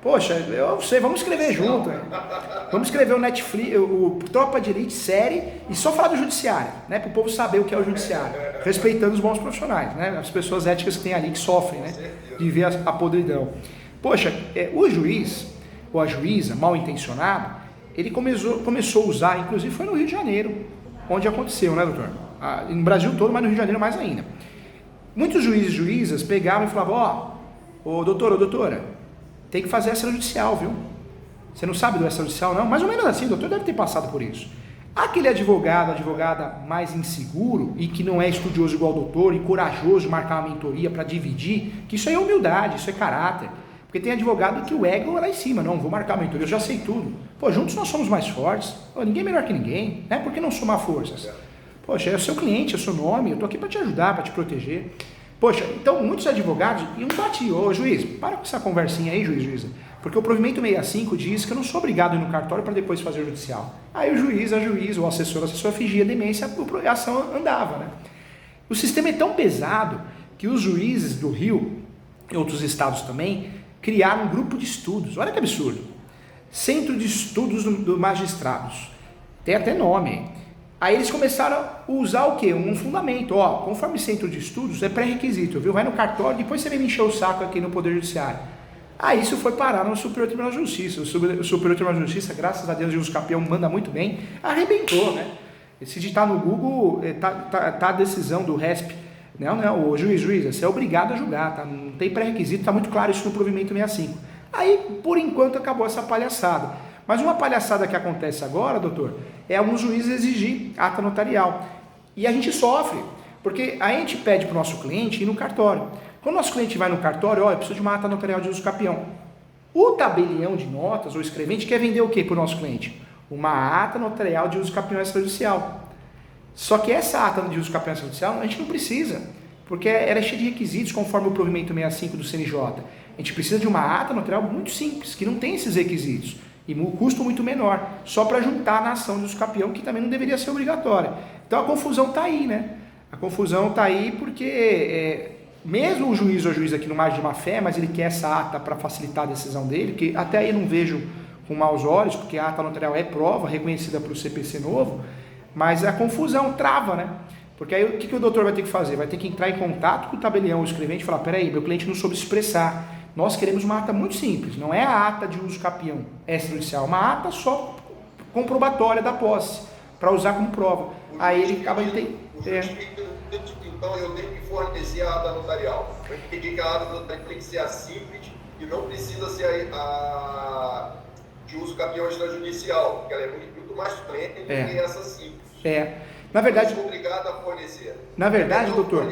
Poxa, eu sei, vamos escrever junto. Vamos escrever o Netflix, o Tropa de Elite série e só falar do judiciário, né? Para o povo saber o que é o judiciário, respeitando os bons profissionais, né? As pessoas éticas que tem ali, que sofrem, né? De ver a podridão. Poxa, o juiz ou a juíza, mal intencionado, ele começou a usar, inclusive foi no Rio de Janeiro, onde aconteceu, né, doutor? No Brasil todo, mas no Rio de Janeiro mais ainda. Muitos juízes e juízas pegavam e falavam, ô doutora, tem que fazer extrajudicial, viu? Você não sabe do extrajudicial, não? Mais ou menos assim, o doutor deve ter passado por isso. Aquele advogado, advogada mais inseguro e que não é estudioso igual o doutor e corajoso de marcar uma mentoria para dividir, que isso aí é humildade, isso é caráter. Porque tem advogado que o ego é lá em cima, não, vou marcar uma mentoria, eu já sei tudo. Pô, juntos nós somos mais fortes, ninguém é melhor que ninguém, né? Por que não somar forças? Poxa, é o seu cliente, é o seu nome, eu tô aqui para te ajudar, para te proteger. Poxa, então muitos advogados iam bater, ô juiz, para com essa conversinha aí, juíza, porque o provimento 65 diz que eu não sou obrigado a ir no cartório para depois fazer o judicial. Aí o juiz, a juíza, o assessor fingia demência, a ação andava, né? O sistema é tão pesado que os juízes do Rio e outros estados também criaram um grupo de estudos. Olha que absurdo. Centro de Estudos dos Magistrados. Tem até nome. Aí eles começaram a usar o quê? Um fundamento. Ó, conforme centro de estudos, é pré-requisito, viu? Vai no cartório, depois você vem me encher o saco aqui no Poder Judiciário. Aí isso foi parar no Superior Tribunal de Justiça. O Superior Tribunal de Justiça, graças a Deus, o Capião manda muito bem, arrebentou, né? Se digitar no Google, tá a decisão do RESP. Não, o juiz, você é obrigado a julgar, tá? Não tem pré-requisito, tá muito claro isso no provimento 65. Aí, por enquanto, acabou essa palhaçada. Mas uma palhaçada que acontece agora, doutor, é alguns juízes exigir ata notarial. E a gente sofre, porque a gente pede para o nosso cliente ir no cartório. Quando o nosso cliente vai no cartório, eu preciso de uma ata notarial de uso capião. O tabelião de notas, ou escrevente, quer vender o que para o nosso cliente? Uma ata notarial de uso capião extrajudicial. Só que essa ata de uso capião extrajudicial a gente não precisa, porque ela é cheia de requisitos conforme o provimento 65 do CNJ. A gente precisa de uma ata notarial muito simples, que não tem esses requisitos, e um custo muito menor, só para juntar na ação de uso capião, que também não deveria ser obrigatória. Então a confusão está aí, né? A confusão está aí porque mesmo o juiz ou a juíza aqui no margem de má fé, mas ele quer essa ata para facilitar a decisão dele, que até aí eu não vejo com maus olhos, porque a ata notarial é prova reconhecida para o CPC novo, mas a confusão trava, né? Porque aí o que o doutor vai ter que fazer? Vai ter que entrar em contato com o tabelião, o escrevente, e falar, peraí, meu cliente não soube expressar. Nós queremos uma ata muito simples, não é a ata de uso capião extrajudicial, é uma ata só comprobatória da posse, para usar como prova. Aí ele acaba entendendo. Então eu tenho que fornecer a ata notarial. Eu entendi que a ata notarial tem que ser a simples e não precisa ser a de uso capião extrajudicial, porque ela é muito mais plena do que essa simples. Na verdade, eu sou obrigado a fornecer. Na verdade, doutor,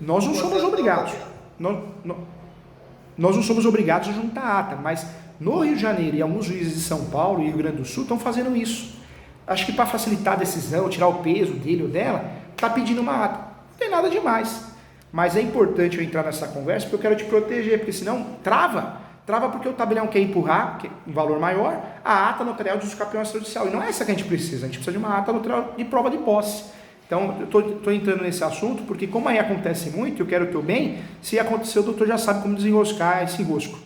nós não somos obrigados. Nós não somos obrigados a juntar ata, mas no Rio de Janeiro e alguns juízes de São Paulo e Rio Grande do Sul estão fazendo isso. Acho que para facilitar a decisão, tirar o peso dele ou dela, está pedindo uma ata. Não tem nada demais. Mas é importante eu entrar nessa conversa porque eu quero te proteger, porque senão trava. Trava porque o tabelião quer empurrar, um valor maior, a ata notarial de uso capião extrajudicial. E não é essa que a gente precisa de uma ata notarial de prova de posse. Então, eu estou entrando nesse assunto porque, como aí acontece muito, eu quero o teu bem, se acontecer, o doutor já sabe como desenroscar esse enrosco.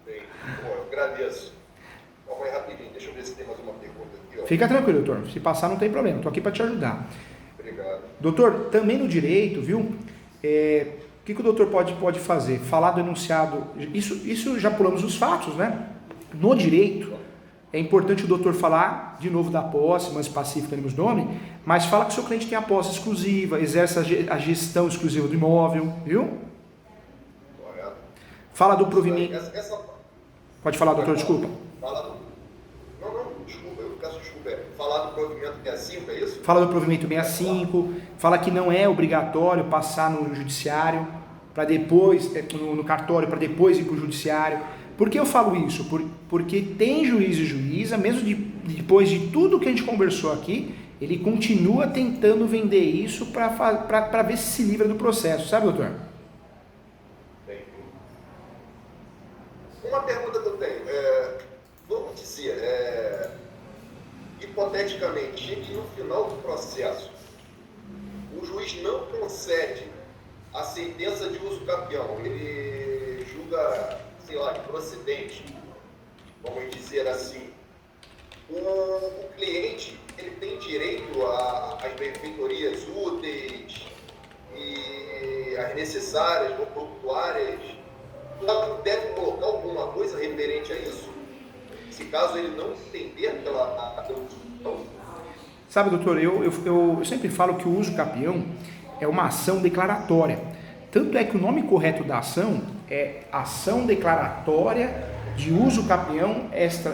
Bem, eu agradeço. Vamos aí rapidinho, deixa eu ver se tem mais uma pergunta aqui. Ó. Fica tranquilo, doutor. Se passar, não tem problema. Estou aqui para te ajudar. Obrigado. Doutor, também no direito, viu? O que o doutor pode fazer? Falar do enunciado. Isso já pulamos os fatos, né? No direito, é importante o doutor falar, de novo, da posse, mais pacífica nos nome, mas fala que o seu cliente tem a posse exclusiva, exerce a gestão exclusiva do imóvel, viu? Correto. Fala do provimento. Pode falar, doutor, desculpa. Não, desculpa, eu peço desculpa. Falar do provimento 65, é isso? Fala do provimento 65, fala que não é obrigatório passar no judiciário, para depois, no cartório, para depois ir para o judiciário. Por que eu falo isso? Porque tem juiz e juíza, mesmo depois de tudo que a gente conversou aqui, ele continua tentando vender isso para ver se se livra do processo, sabe, doutor? Uma pergunta que eu tenho, vamos dizer, hipoteticamente, que no final do processo, o juiz não concede a sentença de uso capião, ele julga, sei lá, improcedente, vamos dizer assim. O cliente, ele tem direito às benfeitorias úteis e as necessárias ou pontuárias. Deve colocar alguma coisa referente a isso? Se caso ele não entender pela Constituição. Sabe, doutor, eu sempre falo que o uso capião é uma ação declaratória. Tanto é que o nome correto da ação é ação declaratória de uso capião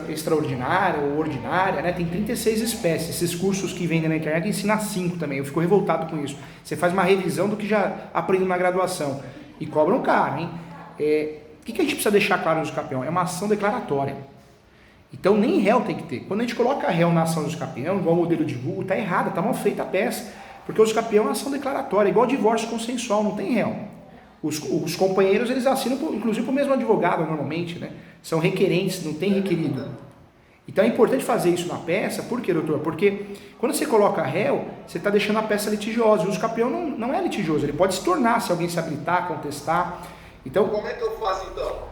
extraordinária ou ordinária, né? Tem 36 espécies. Esses cursos que vendem na internet ensinam 5 também. Eu fico revoltado com isso. Você faz uma revisão do que já aprendeu na graduação e cobram caro, hein? O que a gente precisa deixar claro no uso capião? É uma ação declaratória. Então nem réu tem que ter. Quando a gente coloca réu na ação do uso capião, igual o modelo de Google, está errado, está mal feita a peça. Porque o uso capião é uma ação declaratória, igual divórcio consensual, não tem réu. Os companheiros, eles assinam, inclusive, para o mesmo advogado, normalmente, né? São requerentes, não tem requerido. Então é importante fazer isso na peça, por quê, doutor? Porque quando você coloca réu, você está deixando a peça litigiosa. O uso capião não é litigioso, ele pode se tornar, se alguém se habilitar, contestar. Então, como é que eu faço então?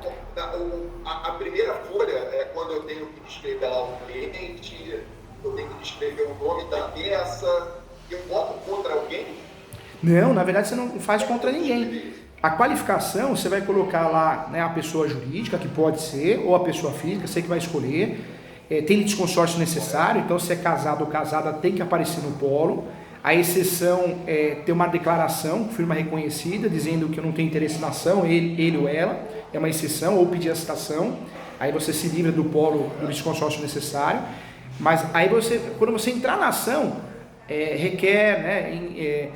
A primeira folha é quando eu tenho que descrever lá o cliente, eu tenho que descrever o nome da peça, eu boto contra alguém? Não, na verdade você não faz contra ninguém. A qualificação, você vai colocar lá, né, a pessoa jurídica, que pode ser, ou a pessoa física, você que vai escolher. Tem litisconsórcio necessário, então se é casado ou casada tem que aparecer no polo. A exceção é ter uma declaração, firma reconhecida, dizendo que eu não tenho interesse na ação, ele ou ela, é uma exceção, ou pedir a citação, aí você se livra do polo do litisconsórcio necessário. Mas aí quando você entrar na ação, requer, né,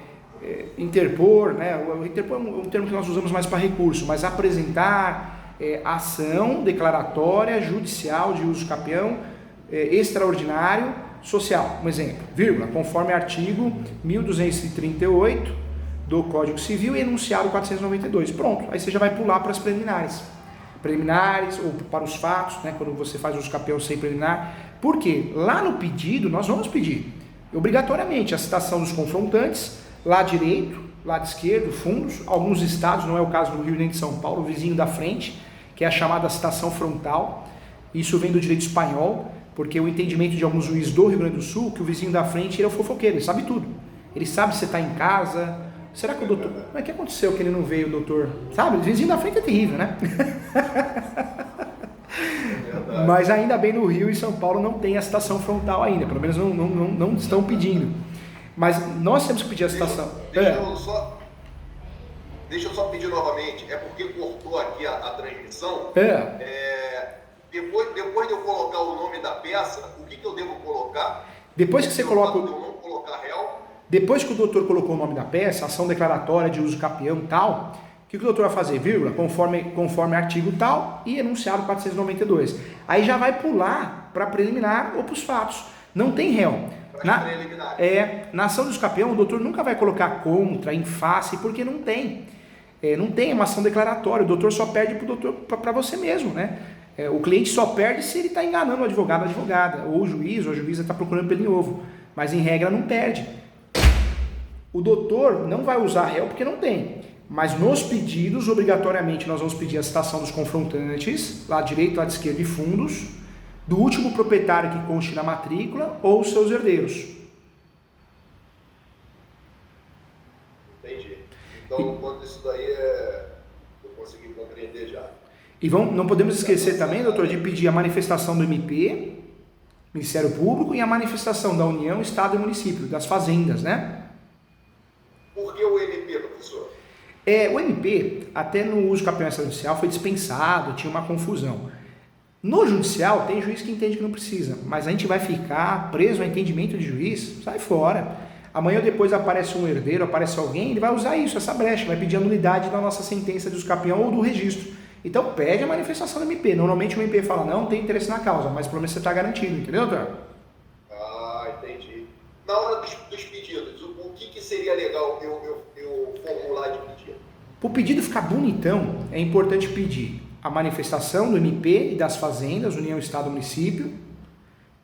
interpor, né, o interpor é um termo que nós usamos mais para recurso, mas apresentar ação declaratória judicial de uso capião extraordinário social, um exemplo, vírgula, conforme artigo 1238 do Código Civil e enunciado 492, pronto, aí você já vai pular para as preliminares, ou para os fatos, né, quando você faz uso capião sem preliminar, porque lá no pedido nós vamos pedir, obrigatoriamente, a citação dos confrontantes, lado direito, lado esquerdo, fundos, alguns estados, não é o caso do Rio nem de São Paulo, o vizinho da frente, que é a chamada citação frontal, isso vem do direito espanhol, porque o entendimento de alguns juízes do Rio Grande do Sul, que o vizinho da frente ele é o fofoqueiro, ele sabe tudo, ele sabe se você está em casa, será que o doutor, como é que aconteceu que ele não veio, doutor, sabe, o vizinho da frente é terrível, né? Mas ainda bem no Rio e São Paulo não tem a citação frontal ainda, pelo menos não estão pedindo. Mas nós temos que pedir a citação. Deixa eu só pedir novamente, é porque cortou aqui a transmissão. Depois de eu colocar o nome da peça, o que eu devo colocar? Depois que você coloca. Eu não colocar réu. Depois que o doutor colocou o nome da peça, ação declaratória de uso capião e tal, o que o doutor vai fazer? Vírgula, conforme artigo tal e enunciado 492. Aí já vai pular para preliminar ou para os fatos. Não tem réu. Na ação do uso capião, o doutor nunca vai colocar contra, em face, porque não tem. Não tem uma ação declaratória. O doutor só perde para você mesmo, né? O cliente só perde se ele está enganando o advogado ou a advogada, ou o juiz ou a juíza está procurando pelo em ovo. Mas em regra não perde. O doutor não vai usar réu porque não tem. Mas nos pedidos, obrigatoriamente, nós vamos pedir a citação dos confrontantes, lado direito, lado esquerdo e fundos, do último proprietário que conste na matrícula ou os seus herdeiros. Entendi. Então, quando isso daí eu consegui compreender já. E não podemos esquecer também, doutor, de pedir a manifestação do MP, Ministério Público, e a manifestação da União, Estado e Município, das fazendas, né? Por que o MP, professor? O MP, até no uso capião extrajudicial, foi dispensado, tinha uma confusão. No judicial, tem juiz que entende que não precisa, mas a gente vai ficar preso ao entendimento de juiz, sai fora. Amanhã ou depois aparece um herdeiro, aparece alguém, ele vai usar isso, essa brecha, vai pedir a nulidade da nossa sentença de uso capião ou do registro. Então pede a manifestação do MP. Normalmente o MP fala, não tem interesse na causa, mas pelo menos você está garantido, entendeu, doutor? Entendi. Na hora dos pedidos, o que seria legal eu formular de pedido? Para o pedido ficar bonitão, é importante pedir a manifestação do MP e das fazendas, União, Estado e Município,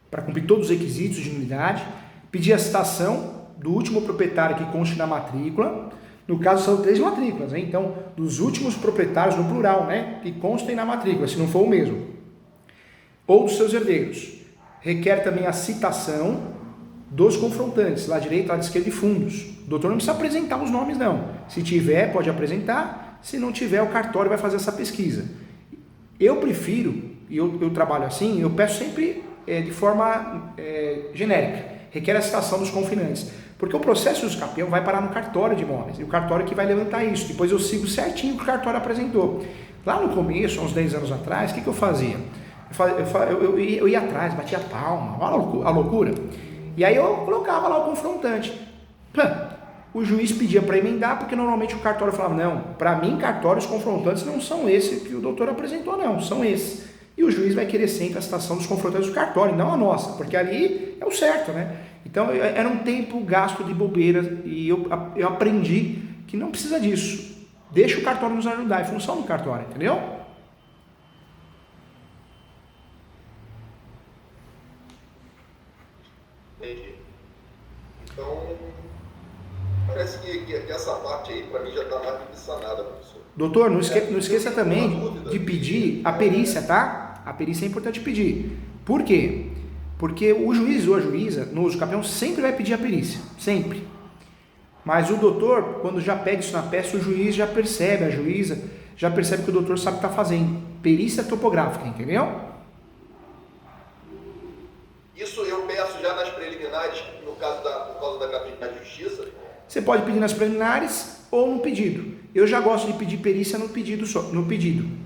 para cumprir todos os requisitos de nulidade, pedir a citação do último proprietário que conste na matrícula, no caso são 3 matrículas, né? Então, dos últimos proprietários, no plural, né? Que constem na matrícula, se não for o mesmo, ou dos seus herdeiros. Requer também a citação dos confrontantes, lado direito, lado esquerdo e fundos. O doutor não precisa apresentar os nomes, não. Se tiver, pode apresentar, se não tiver, o cartório vai fazer essa pesquisa. Eu prefiro, e eu trabalho assim, eu peço sempre de forma genérica, requer a citação dos confinantes. Porque o processo de uso capião vai parar no cartório de imóveis, e o cartório que vai levantar isso. Depois eu sigo certinho o que o cartório apresentou. Lá no começo, uns 10 anos atrás, o que eu fazia? Eu ia atrás, batia palma, olha a loucura. E aí eu colocava lá o confrontante. O juiz pedia para emendar, porque normalmente o cartório falava, não, para mim, cartório, os confrontantes não são esses que o doutor apresentou, não, são esses. E o juiz vai querer sempre a citação dos confrontantes do cartório, não a nossa, porque ali é o certo, né? Então era um tempo gasto de bobeira e eu aprendi que não precisa disso. Deixa o cartório nos ajudar, é função do cartório, entendeu? Entendi. Então, parece que essa parte aí, para mim, já está mais do que sanada, professor. Doutor, não esqueça também de pedir a perícia, tá? A perícia é importante pedir. Por quê? Porque o juiz ou a juíza, no uso capião, sempre vai pedir a perícia. Sempre. Mas o doutor, quando já pede isso na peça, o juiz já percebe, a juíza já percebe que o doutor sabe o que está fazendo. Perícia topográfica, entendeu? Isso eu peço já nas preliminares, no caso por causa da Capitã de Justiça? Você pode pedir nas preliminares ou no pedido. Eu já gosto de pedir perícia no pedido.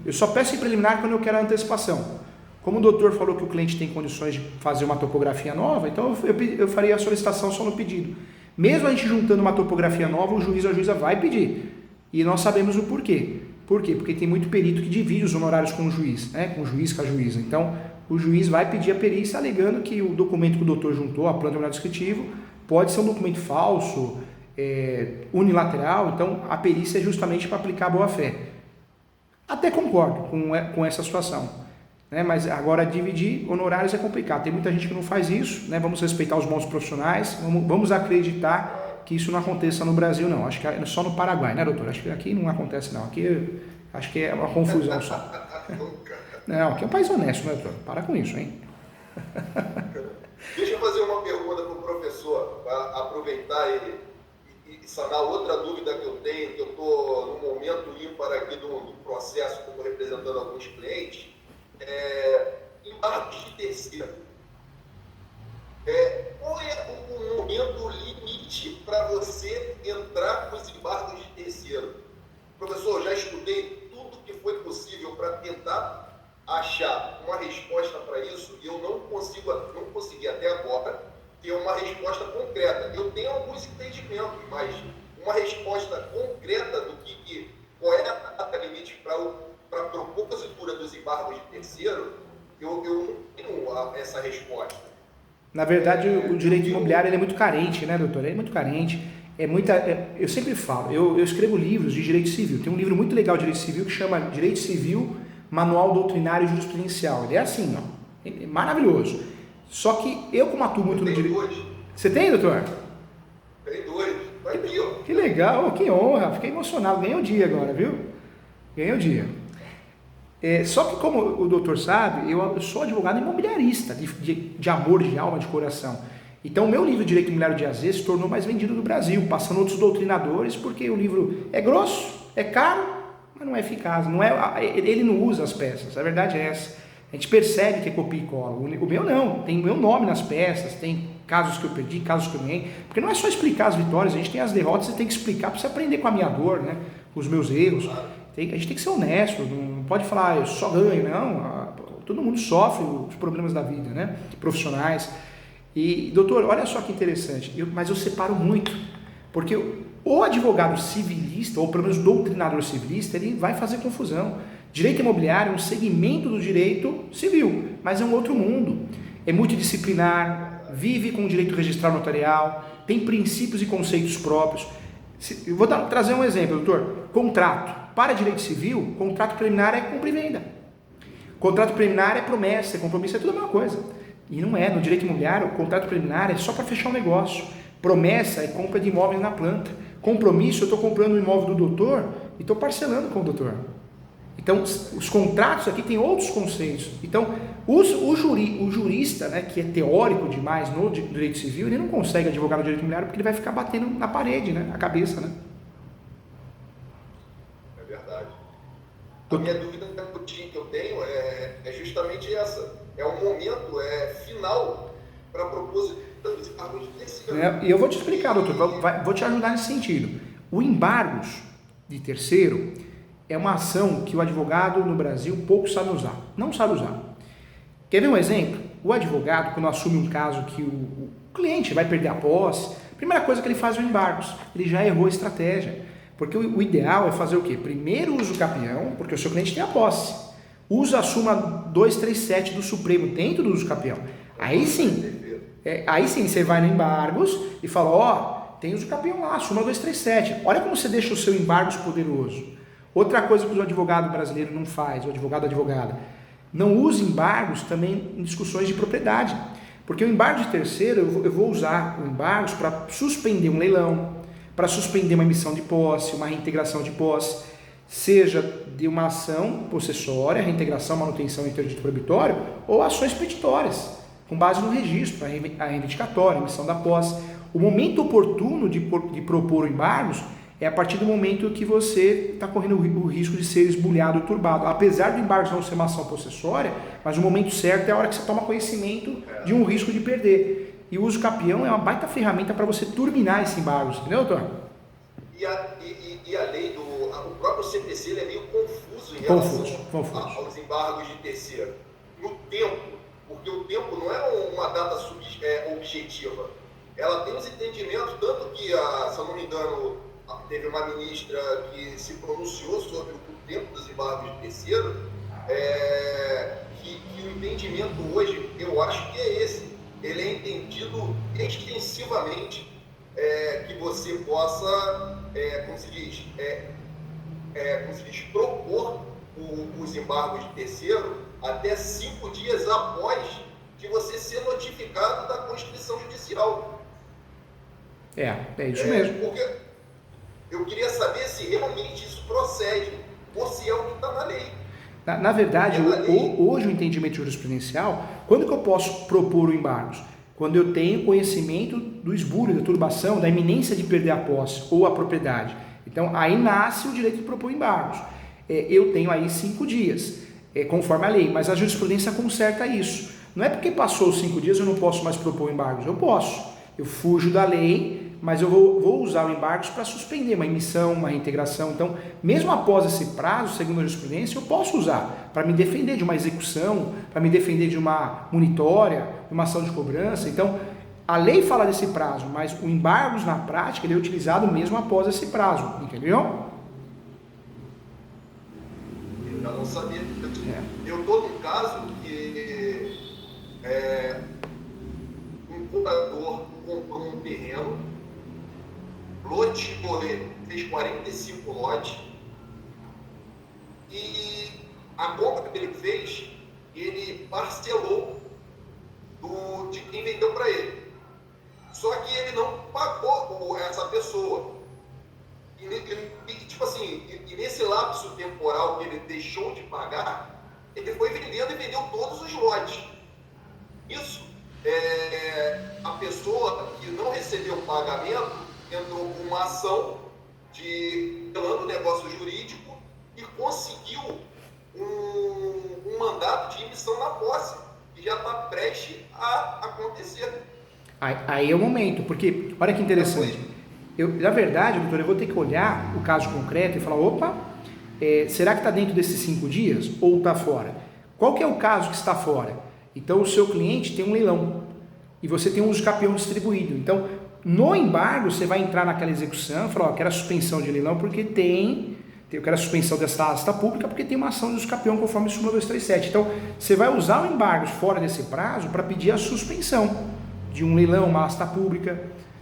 Eu só peço em preliminar quando eu quero a antecipação. Como o doutor falou que o cliente tem condições de fazer uma topografia nova, então eu faria a solicitação só no pedido. Mesmo a gente juntando uma topografia nova, o juiz ou a juíza vai pedir. E nós sabemos o porquê. Por quê? Porque tem muito perito que divide os honorários com o juiz, né? Com o juiz, com a juíza. Então, o juiz vai pedir a perícia alegando que o documento que o doutor juntou, a planta de descritivo, pode ser um documento falso, unilateral. Então, a perícia é justamente para aplicar a boa-fé. Até concordo com essa situação, né? Mas agora dividir honorários é complicado. Tem muita gente que não faz isso, né? Vamos respeitar os bons profissionais, vamos acreditar que isso não aconteça no Brasil, não. Acho que é só no Paraguai, né, doutor? Acho que aqui não acontece, não. Aqui acho que é uma confusão só. Não, aqui é um país honesto, né, doutor? Para com isso, hein? Deixa eu fazer uma pergunta para o professor, para aproveitar e sanar outra dúvida que eu tenho, que eu estou no momento ímpar aqui do processo, que eu estou representando alguns clientes, embargos de terceiro. Qual é o momento limite para você entrar com os embargos de terceiro? Professor, já estudei tudo que foi possível para tentar achar uma resposta para isso e eu não consegui até agora ter uma resposta concreta. Eu tenho alguns entendimentos, mas uma resposta concreta do qual é a data limite para a propositura dos embargos de terceiro, eu não tenho essa resposta. Na verdade, o direito imobiliário ele é muito carente, né, doutor? Ele é muito carente. Eu sempre falo, eu escrevo livros de direito civil. Tem um livro muito legal de direito civil que chama Direito Civil, Manual Doutrinário e Jurisprudencial. Ele é assim, ó, é maravilhoso. Só que eu, como atuo muito no direito... Dois. Você tem, doutor? Tem dois. Vai aqui, ó. Que legal, que honra. Fiquei emocionado. Ganhei o dia agora, viu? Ganhei o dia. Só que, como o doutor sabe, eu sou advogado imobiliarista, de amor, de alma, de coração. Então, o meu livro Direito Imobiliário de AZ se tornou mais vendido no Brasil, passando outros doutrinadores, porque o livro é grosso, é caro, mas não é eficaz. Ele não usa as peças, a verdade é essa. A gente percebe que é copia e cola. O meu não, tem o meu nome nas peças, tem casos que eu perdi, casos que eu ganhei. Porque não é só explicar as vitórias, a gente tem as derrotas, você tem que explicar para você aprender com a minha dor, né? Com os meus erros. A gente tem que ser honesto, não pode falar, eu só ganho, não. Todo mundo sofre os problemas da vida, né? Profissionais. E, doutor, olha só que interessante, mas eu separo muito, porque o advogado civilista, ou pelo menos doutrinador civilista, ele vai fazer confusão. Direito imobiliário é um segmento do direito civil, mas é um outro mundo. É multidisciplinar, vive com o direito registral notarial, tem princípios e conceitos próprios. Eu vou trazer um exemplo, doutor. Contrato. Para direito civil, contrato preliminar é compra e venda. Contrato preliminar é promessa, é compromisso, é tudo a mesma coisa. E não é. No direito imobiliário, o contrato preliminar é só para fechar um negócio. Promessa é compra de imóveis na planta. Compromisso, eu estou comprando o imóvel do doutor e estou parcelando com o doutor. Então, os contratos aqui têm outros conceitos. Então, o jurista, né, que é teórico demais no direito civil, ele não consegue advogar no direito imobiliário porque ele vai ficar batendo na parede, né, a cabeça, né? É verdade. A minha dúvida que eu tenho é justamente essa. É um momento final para propor dos embargos de terceiro. E eu vou te explicar, doutor, vou te ajudar nesse sentido. O embargos de terceiro é uma ação que o advogado no Brasil pouco sabe usar, não sabe usar. Quer ver um exemplo? O advogado, quando assume um caso que o cliente vai perder a posse, a primeira coisa que ele faz é o embargos. Ele já errou a estratégia, porque o ideal é fazer o quê? Primeiro usa o capião, porque o seu cliente tem a posse. Usa a súmula 237 do Supremo dentro do uso capião. Aí sim, Aí sim, você vai no embargos e fala, ó, tem o campeão lá, súmula 237. Olha como você deixa o seu embargos poderoso. Outra coisa que o advogado brasileiro não faz, o advogada, não use embargos também em discussões de propriedade. Porque o embargo de terceiro, eu vou usar o embargos para suspender um leilão, para suspender uma emissão de posse, uma reintegração de posse, seja de uma ação possessória, reintegração, manutenção e interdito proibitório, ou ações petitórias, com base no registro, a reivindicatória, a emissão da posse. O momento oportuno de propor embargos é a partir do momento que você está correndo o risco de ser esbulhado ou turbado. Apesar do embargo não ser uma ação possessória, mas o momento certo é a hora que você toma conhecimento de um risco de perder. E o uso capião é uma baita ferramenta para você turbinar esse embargo, entendeu, doutor? E a lei o próprio CPC ele é meio confuso em relação aos embargos de terceiro. No tempo, porque o tempo não é uma data objetiva. Ela tem os entendimentos, tanto que, se eu não me engano, teve uma ministra que se pronunciou sobre o tempo dos embargos de terceiro, que o entendimento hoje, eu acho que é esse. Ele é entendido extensivamente, que você possa, como se diz, propor os embargos de terceiro até 5 dias após de você ser notificado da Constituição Judicial. É isso mesmo. Porque eu queria saber se realmente isso procede, ou se é o que está na lei. Na verdade, hoje o entendimento jurisprudencial, quando que eu posso propor o embargos? Quando eu tenho conhecimento do esbulho, da turbação, da iminência de perder a posse ou a propriedade. Então, aí nasce o direito de propor embargos. Eu tenho aí 5 dias, conforme a lei, mas a jurisprudência conserta isso. Não é porque passou os 5 dias eu não posso mais propor embargos, eu posso. Eu fujo da lei, mas eu vou usar o embargos para suspender uma emissão, uma reintegração. Então, mesmo após esse prazo, segundo a jurisprudência, eu posso usar para me defender de uma execução, para me defender de uma monitória, de uma ação de cobrança. Então, a lei fala desse prazo, mas o embargos na prática ele é utilizado mesmo após esse prazo, entendeu? Eu não sabia. Eu estou num caso que um comprador comprou um terreno, lote por ele, fez 45 lotes, e a compra que ele fez, ele parcelou de quem vendeu para ele. Só que ele não pagou essa pessoa. E nesse lapso temporal que ele deixou de pagar, ele foi vendendo e vendeu todos os lotes. Isso, a pessoa que não recebeu o pagamento entrou com uma ação de plano negócio jurídico e conseguiu um mandato de emissão na posse, que já está prestes a acontecer. Aí é o momento, porque olha que interessante. Na verdade, doutor, eu vou ter que olhar o caso concreto e falar, opa, será que está dentro desses 5 dias ou está fora? Qual que é o caso que está fora? Então, o seu cliente tem um leilão e você tem um uso capião distribuído. Então, no embargo, você vai entrar naquela execução e falar, eu quero a suspensão de leilão porque eu quero a suspensão dessa asta pública porque tem uma ação de uso capião conforme súmula 237. Então, você vai usar o embargo fora desse prazo para pedir a suspensão de um leilão, uma asta pública,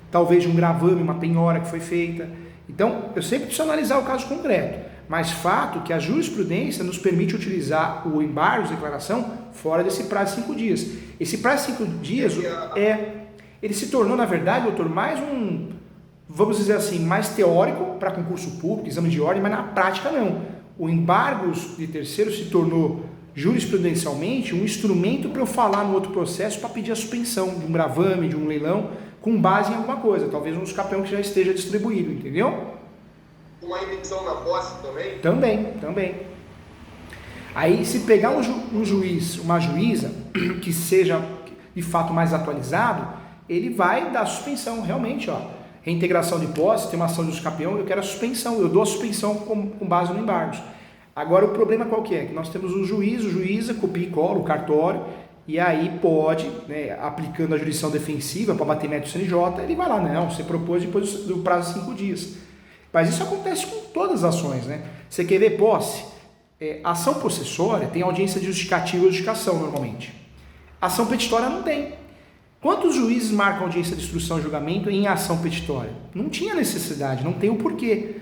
talvez de um gravame, uma penhora que foi feita. Então, eu sempre preciso analisar o caso concreto, mas fato que a jurisprudência nos permite utilizar o embargo de declaração fora desse prazo de 5 dias. Esse prazo de 5 dias, ele se tornou, na verdade, doutor, mais vamos dizer assim, mais teórico para concurso público, exame de ordem, mas na prática não. O embargo de terceiro se tornou jurisprudencialmente um instrumento para eu falar no outro processo para pedir a suspensão de um gravame, de um leilão, com base em alguma coisa, talvez um escapeão que já esteja distribuído, entendeu? Uma emissão na posse também? Também. Aí, se pegar um juiz, uma juíza, que seja de fato mais atualizado, ele vai dar suspensão, realmente, reintegração de posse, tem uma ação de escapeão, eu quero a suspensão, eu dou a suspensão com base no embargos. Agora, o problema qual que é? Que nós temos o juíza, copia e cola, o cartório, e aí pode, aplicando a jurisdição defensiva para bater mérito CNJ, ele vai lá, não, você propôs depois do prazo de 5 dias. Mas isso acontece com todas as ações, né? Você quer ver posse? Ação possessória tem audiência de justificativa e justificação, normalmente. Ação petitória não tem. Quantos juízes marcam audiência de instrução e julgamento em ação petitória? Não tinha necessidade, não tem o porquê.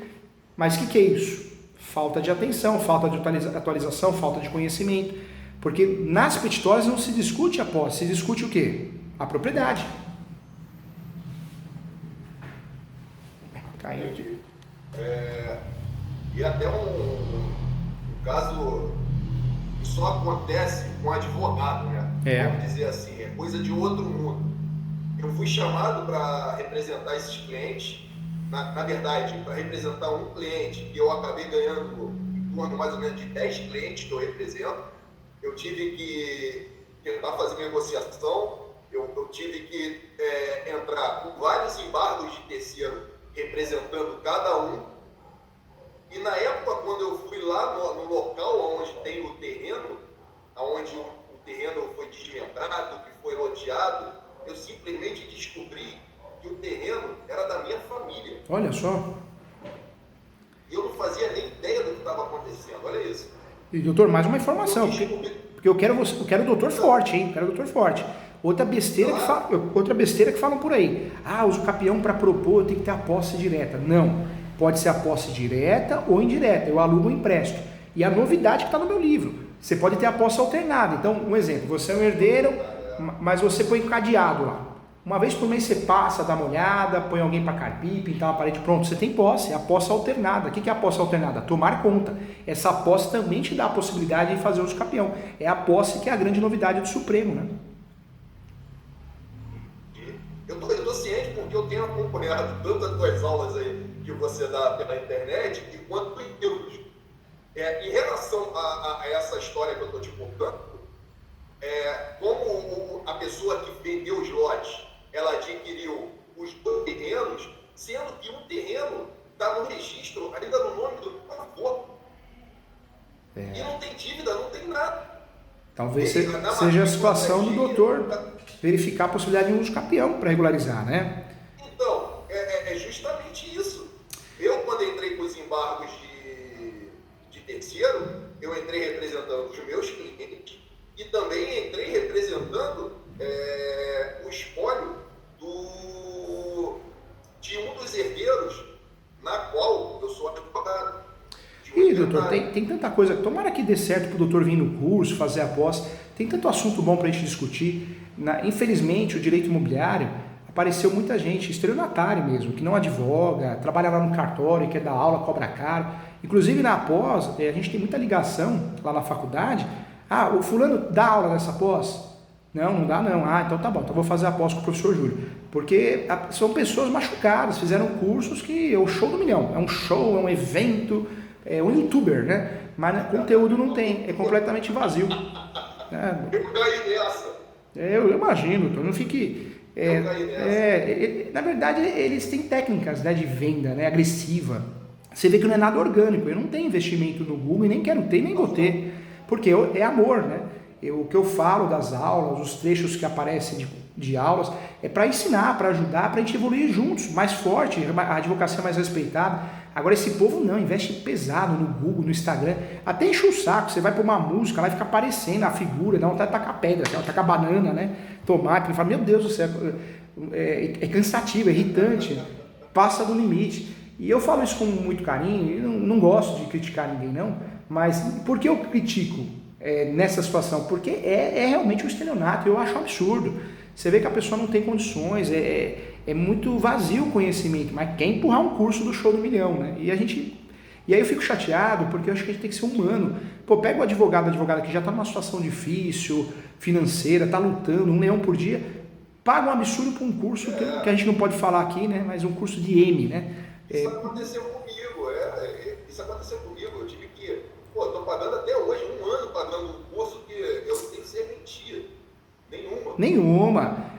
Mas o que é isso? Falta de atenção, falta de atualização, falta de conhecimento. Porque nas petitórias não se discute a posse, se discute o quê? A propriedade. Caiu aqui. E até um caso que só acontece com advogado, né? Vamos dizer assim, é coisa de outro mundo. Eu fui chamado para representar esses clientes, na verdade, para representar um cliente que eu acabei ganhando em torno mais ou menos de 10 clientes que eu represento. Eu tive que tentar fazer negociação, eu tive que entrar com vários embargos de terceiro representando cada um. E na época, quando eu fui lá no local onde tem o terreno, onde o terreno foi desmembrado, que foi loteado, eu simplesmente descobri que o terreno era da minha família. Olha só. E eu não fazia nem ideia do que estava acontecendo, olha isso. E doutor, mais uma informação, porque eu quero o doutor forte, hein? Quero o doutor forte. Outra besteira que falam por aí. Usa o capião para propor, tem que ter a posse direta. Não. Pode ser a posse direta ou indireta. Eu alugo ou empresto. E a novidade que está no meu livro. Você pode ter a posse alternada. Então, um exemplo. Você é um herdeiro, mas você põe cadeado lá. Uma vez por mês você passa, dá uma olhada, põe alguém para carpir, pintar uma parede, pronto, você tem posse, é a posse alternada. O que é a posse alternada? Tomar conta. Essa posse também te dá a possibilidade de fazer uso capião. É a posse que é a grande novidade do Supremo, né? Eu tô ciente porque eu tenho acompanhado tanto as tuas aulas aí que você dá pela internet, quanto em livros. Em relação a essa história que eu estou te contando, como a pessoa que vendeu os lotes, ela adquiriu os 2 terrenos, sendo que um terreno está no registro, ainda no nome do avô. E não tem dívida, não tem nada. Talvez seja a situação do doutor verificar a possibilidade de um uso capião para regularizar, né? Então, é justamente isso. Eu, quando entrei com os embargos de terceiro, eu entrei representando os meus clientes e também entrei representando o espólio de um dos herdeiros, na qual eu sou advogado. Ih, doutor, tem tanta coisa. Tomara que dê certo para o doutor vir no curso, fazer a posse. Tem tanto assunto bom para a gente discutir. Infelizmente, o direito imobiliário, apareceu muita gente, estelionatário mesmo, que não advoga, trabalha lá no cartório, quer dar aula, cobra caro. Inclusive na pós, a gente tem muita ligação lá na faculdade. O fulano dá aula nessa pós? Não dá não. Então tá bom, então vou fazer a pós com o professor Júlio. Porque são pessoas machucadas, fizeram cursos que é o show do milhão. É um show, é um evento, é um youtuber, né? Mas conteúdo não tem, é completamente vazio. Eu caí nessa. Eu imagino, doutor, não fique... na verdade, eles têm técnicas, né, de venda, né, agressiva. Você vê que não é nada orgânico. Eu não tenho investimento no Google e nem quero ter, nem vou ter. Porque é amor, né? O que eu falo das aulas, os trechos que aparecem de aulas, é para ensinar, para ajudar, para a gente evoluir juntos, mais forte, a advocacia mais respeitada. Agora esse povo não, investe pesado no Google, no Instagram, até enche o saco. Você vai pôr uma música, lá e fica aparecendo a figura, dá vontade de tacar pedra, tacar banana, né? Tomate, fala, meu Deus do céu, é cansativo, é irritante, passa do limite. E eu falo isso com muito carinho, eu não gosto de criticar ninguém não, mas por que eu critico nessa situação? Porque é realmente um estelionato, eu acho um absurdo. Você vê que a pessoa não tem condições, é muito vazio o conhecimento, mas quer empurrar um curso do show do milhão, né? E aí eu fico chateado, porque eu acho que a gente tem que ser humano. Pô, pega o advogado, a advogada que já está numa situação difícil, financeira, está lutando, 1 leão por dia, paga um absurdo por um curso que a gente não pode falar aqui, né? Mas um curso de M, né? Isso aconteceu comigo, isso aconteceu comigo, eu tive que, estou pagando até hoje, 1 ano pagando um curso que eu não tenho serventia nenhuma.